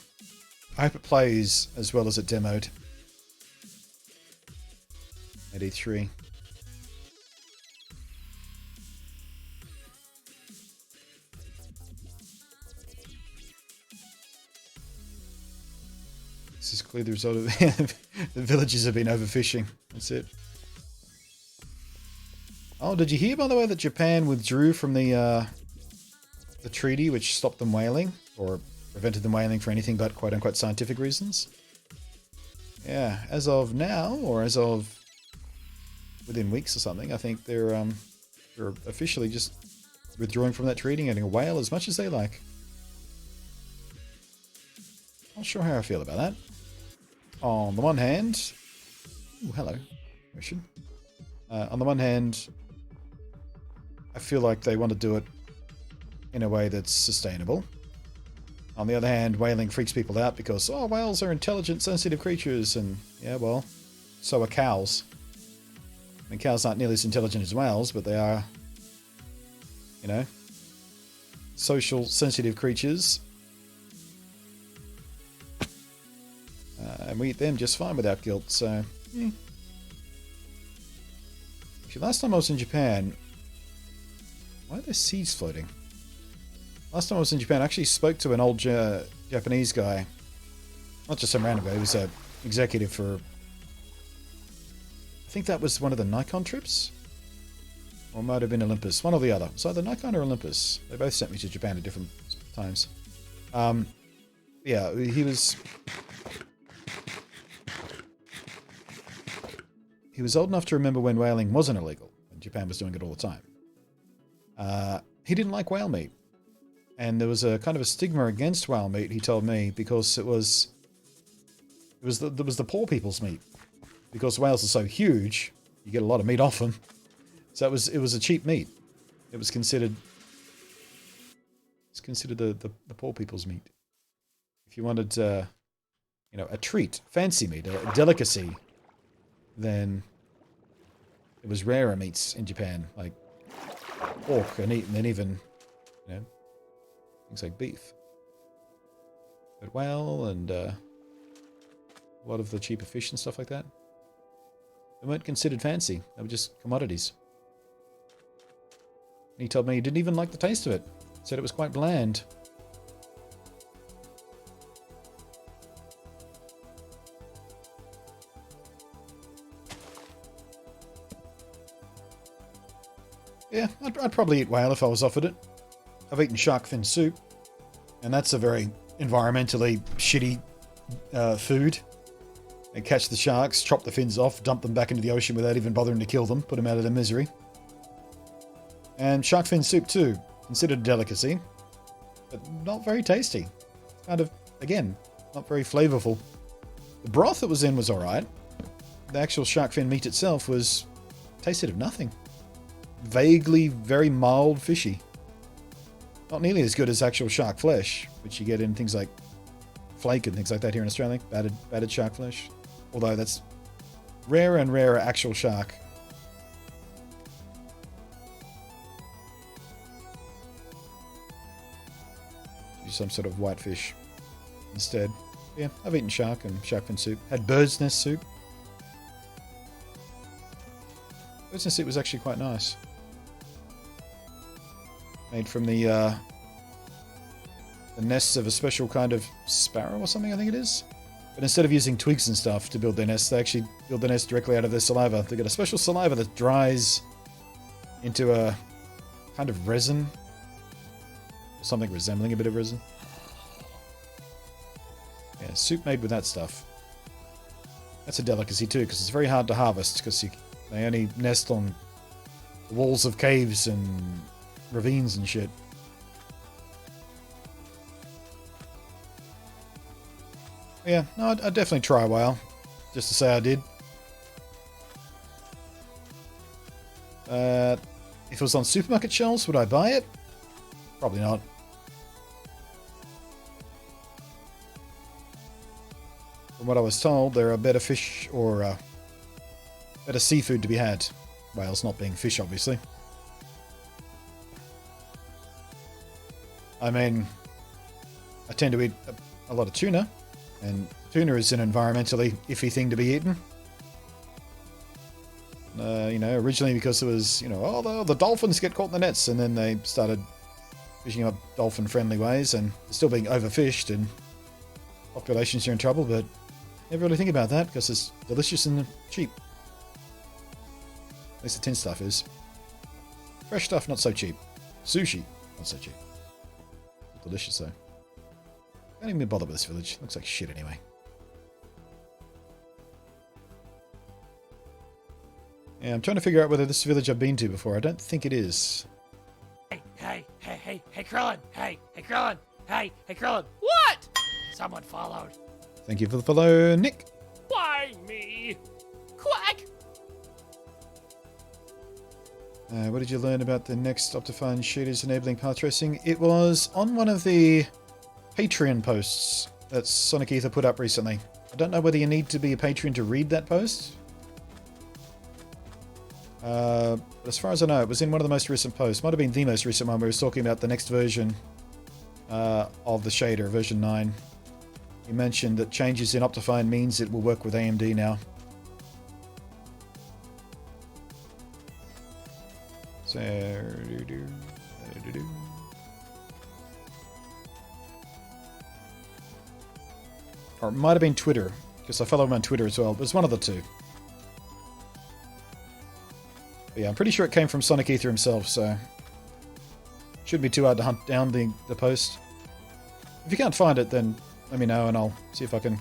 [SPEAKER 1] I hope it plays as well as it demoed. At E3. This is clearly the result of the villagers have been overfishing. That's it. Oh, did you hear, by the way, that Japan withdrew from the treaty which stopped them whaling, or prevented them whaling for anything but quote-unquote scientific reasons? Yeah, as of now, or as of within weeks or something, I think they're officially just withdrawing from that treaty and getting a whale as much as they like. Not sure how I feel about that. On the one hand... Ooh, hello. Question. On the one hand, I feel like they want to do it in a way that's sustainable. On the other hand, whaling freaks people out because, oh, whales are intelligent, sensitive creatures, and, yeah, well, so are cows. I mean, cows aren't nearly as intelligent as whales, but they are, you know, social, sensitive creatures. And we eat them just fine without guilt, so... Actually, last time I was in Japan... Why are there seeds floating? Last time I was in Japan, I actually spoke to an old Japanese guy. Not just some random guy, he was an executive for... I think that was one of the Nikon trips? Or it might have been Olympus. One or the other. It was either Nikon or Olympus. They both sent me to Japan at different times. Yeah, he was... He was old enough to remember when whaling wasn't illegal, and Japan was doing it all the time. He didn't like whale meat. And there was a kind of a stigma against whale meat, he told me, because it was the poor people's meat. Because whales are so huge, you get a lot of meat off them. So it was a cheap meat. It was considered the poor people's meat. If you wanted you know, a treat, fancy meat, a delicacy, then it was rarer meats in Japan, like pork and even, you know, things like beef. But whale and a lot of the cheaper fish and stuff like that, they weren't considered fancy. They were just commodities. And he told me he didn't even like the taste of it. Said it was quite bland. Yeah, I'd probably eat whale if I was offered it. I've eaten shark fin soup, and that's a very environmentally shitty food. They catch the sharks, chop the fins off, dump them back into the ocean without even bothering to kill them, put them out of their misery. And shark fin soup too, considered a delicacy, but not very tasty. Kind of, again, not very flavorful. The broth it was in was alright. The actual shark fin meat itself tasted of nothing. Vaguely, very mild fishy. Not nearly as good as actual shark flesh, which you get in things like flake and things like that here in Australia. Battered shark flesh. Although that's rarer and rarer actual shark. Use some sort of whitefish instead. Yeah, I've eaten shark and shark fin soup. Had bird's nest soup. Bird's nest soup was actually quite nice. Made from the nests of a special kind of sparrow or something, I think it is. But instead of using twigs and stuff to build their nests, they actually build their nest directly out of their saliva. They get a special saliva that dries into a kind of resin. Or something resembling a bit of resin. Yeah, soup made with that stuff. That's a delicacy too, because it's very hard to harvest, because they only nest on the walls of caves and ravines and shit. Yeah, no, I'd definitely try a while, just to say I did. If it was on supermarket shelves, would I buy it? Probably not. From what I was told, there are better fish or better seafood to be had. Whales not being fish, obviously. I mean, I tend to eat a lot of tuna, and tuna is an environmentally iffy thing to be eaten. You know, originally because it was, you know, oh, the dolphins get caught in the nets, and then they started fishing up dolphin-friendly ways, and they're still being overfished, and populations are in trouble, but never really think about that, because it's delicious and cheap. At least the tin stuff is. Fresh stuff, not so cheap. Sushi, not so cheap. Delicious, though. Can't even bother with this village. Looks like shit anyway. Yeah, I'm trying to figure out whether this is a village I've been to before. I don't think it is.
[SPEAKER 4] Hey, Krillin! Hey, Krillin! Hey, Krillin! What? Someone followed.
[SPEAKER 1] Thank you for the follow, Nick.
[SPEAKER 4] Why me? Quack!
[SPEAKER 1] What did you learn about the next Optifine shaders enabling path tracing? It was on one of the Patreon posts that Sonic Ether put up recently. I don't know whether you need to be a Patreon to read that post. But as far as I know, it was in one of the most recent posts. Might have been the most recent one where it was talking about the next version of the shader, version 9. He mentioned that changes in Optifine means it will work with AMD now. So, or it might have been Twitter, because I follow him on Twitter as well, but it was one of the two. But yeah, I'm pretty sure it came from Sonic Ether himself, so shouldn't be too hard to hunt down the post. If you can't find it, then let me know and I'll see if I can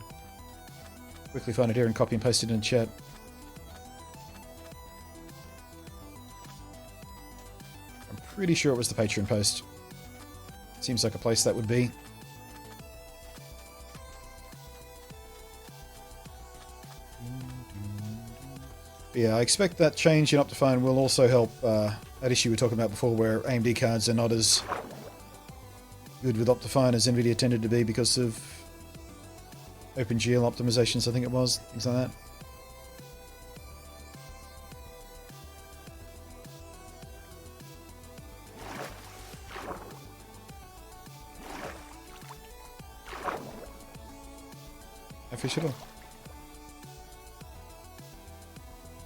[SPEAKER 1] quickly find it here and copy and paste it in chat. I'm pretty sure it was the Patreon post. Seems like a place that would be. But yeah, I expect that change in Optifine will also help that issue we were talking about before, where AMD cards are not as good with Optifine as NVIDIA tended to be because of OpenGL optimizations, I think it was, things like that. Official.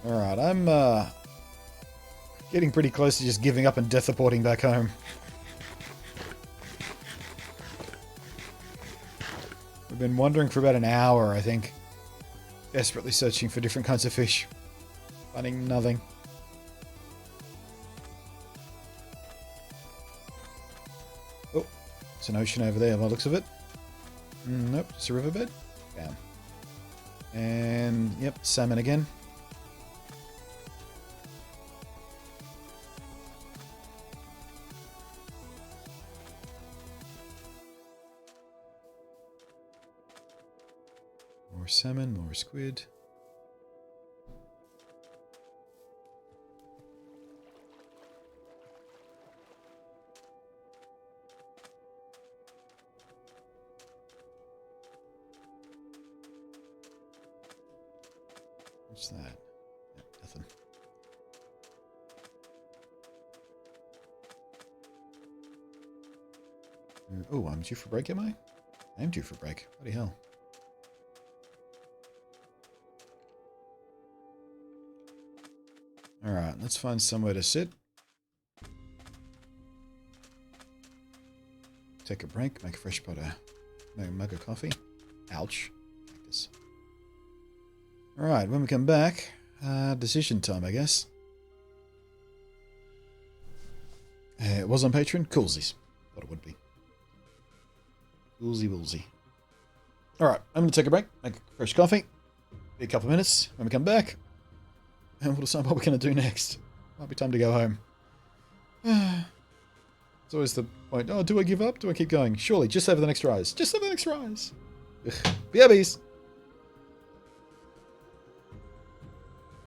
[SPEAKER 1] Alright, I'm getting pretty close to just giving up and death-reporting back home. We've been wandering for about an hour, I think. Desperately searching for different kinds of fish. Finding nothing. Oh, it's an ocean over there by the looks of it. Nope, it's a riverbed. Down. And, yep, salmon again. More salmon, more squid. What's that? Yeah, nothing. Oh, I'm due for break, am I? I am due for break. Bloody hell. Alright, let's find somewhere to sit. take a break, make a fresh pot of mug of coffee. Ouch. Like this. Alright, when we come back, decision time, I guess. It was on Patreon. Coolsies. Thought it would be. Coolsy woolsy. Alright, I'm going to take a break, make a fresh coffee. Be a couple of minutes when we come back. And we'll decide what we're going to do next. Might be time to go home. It's always the point. Oh, do I give up? Do I keep going? Surely, just over the next rise. Just over the next rise. Ugh. BRBs.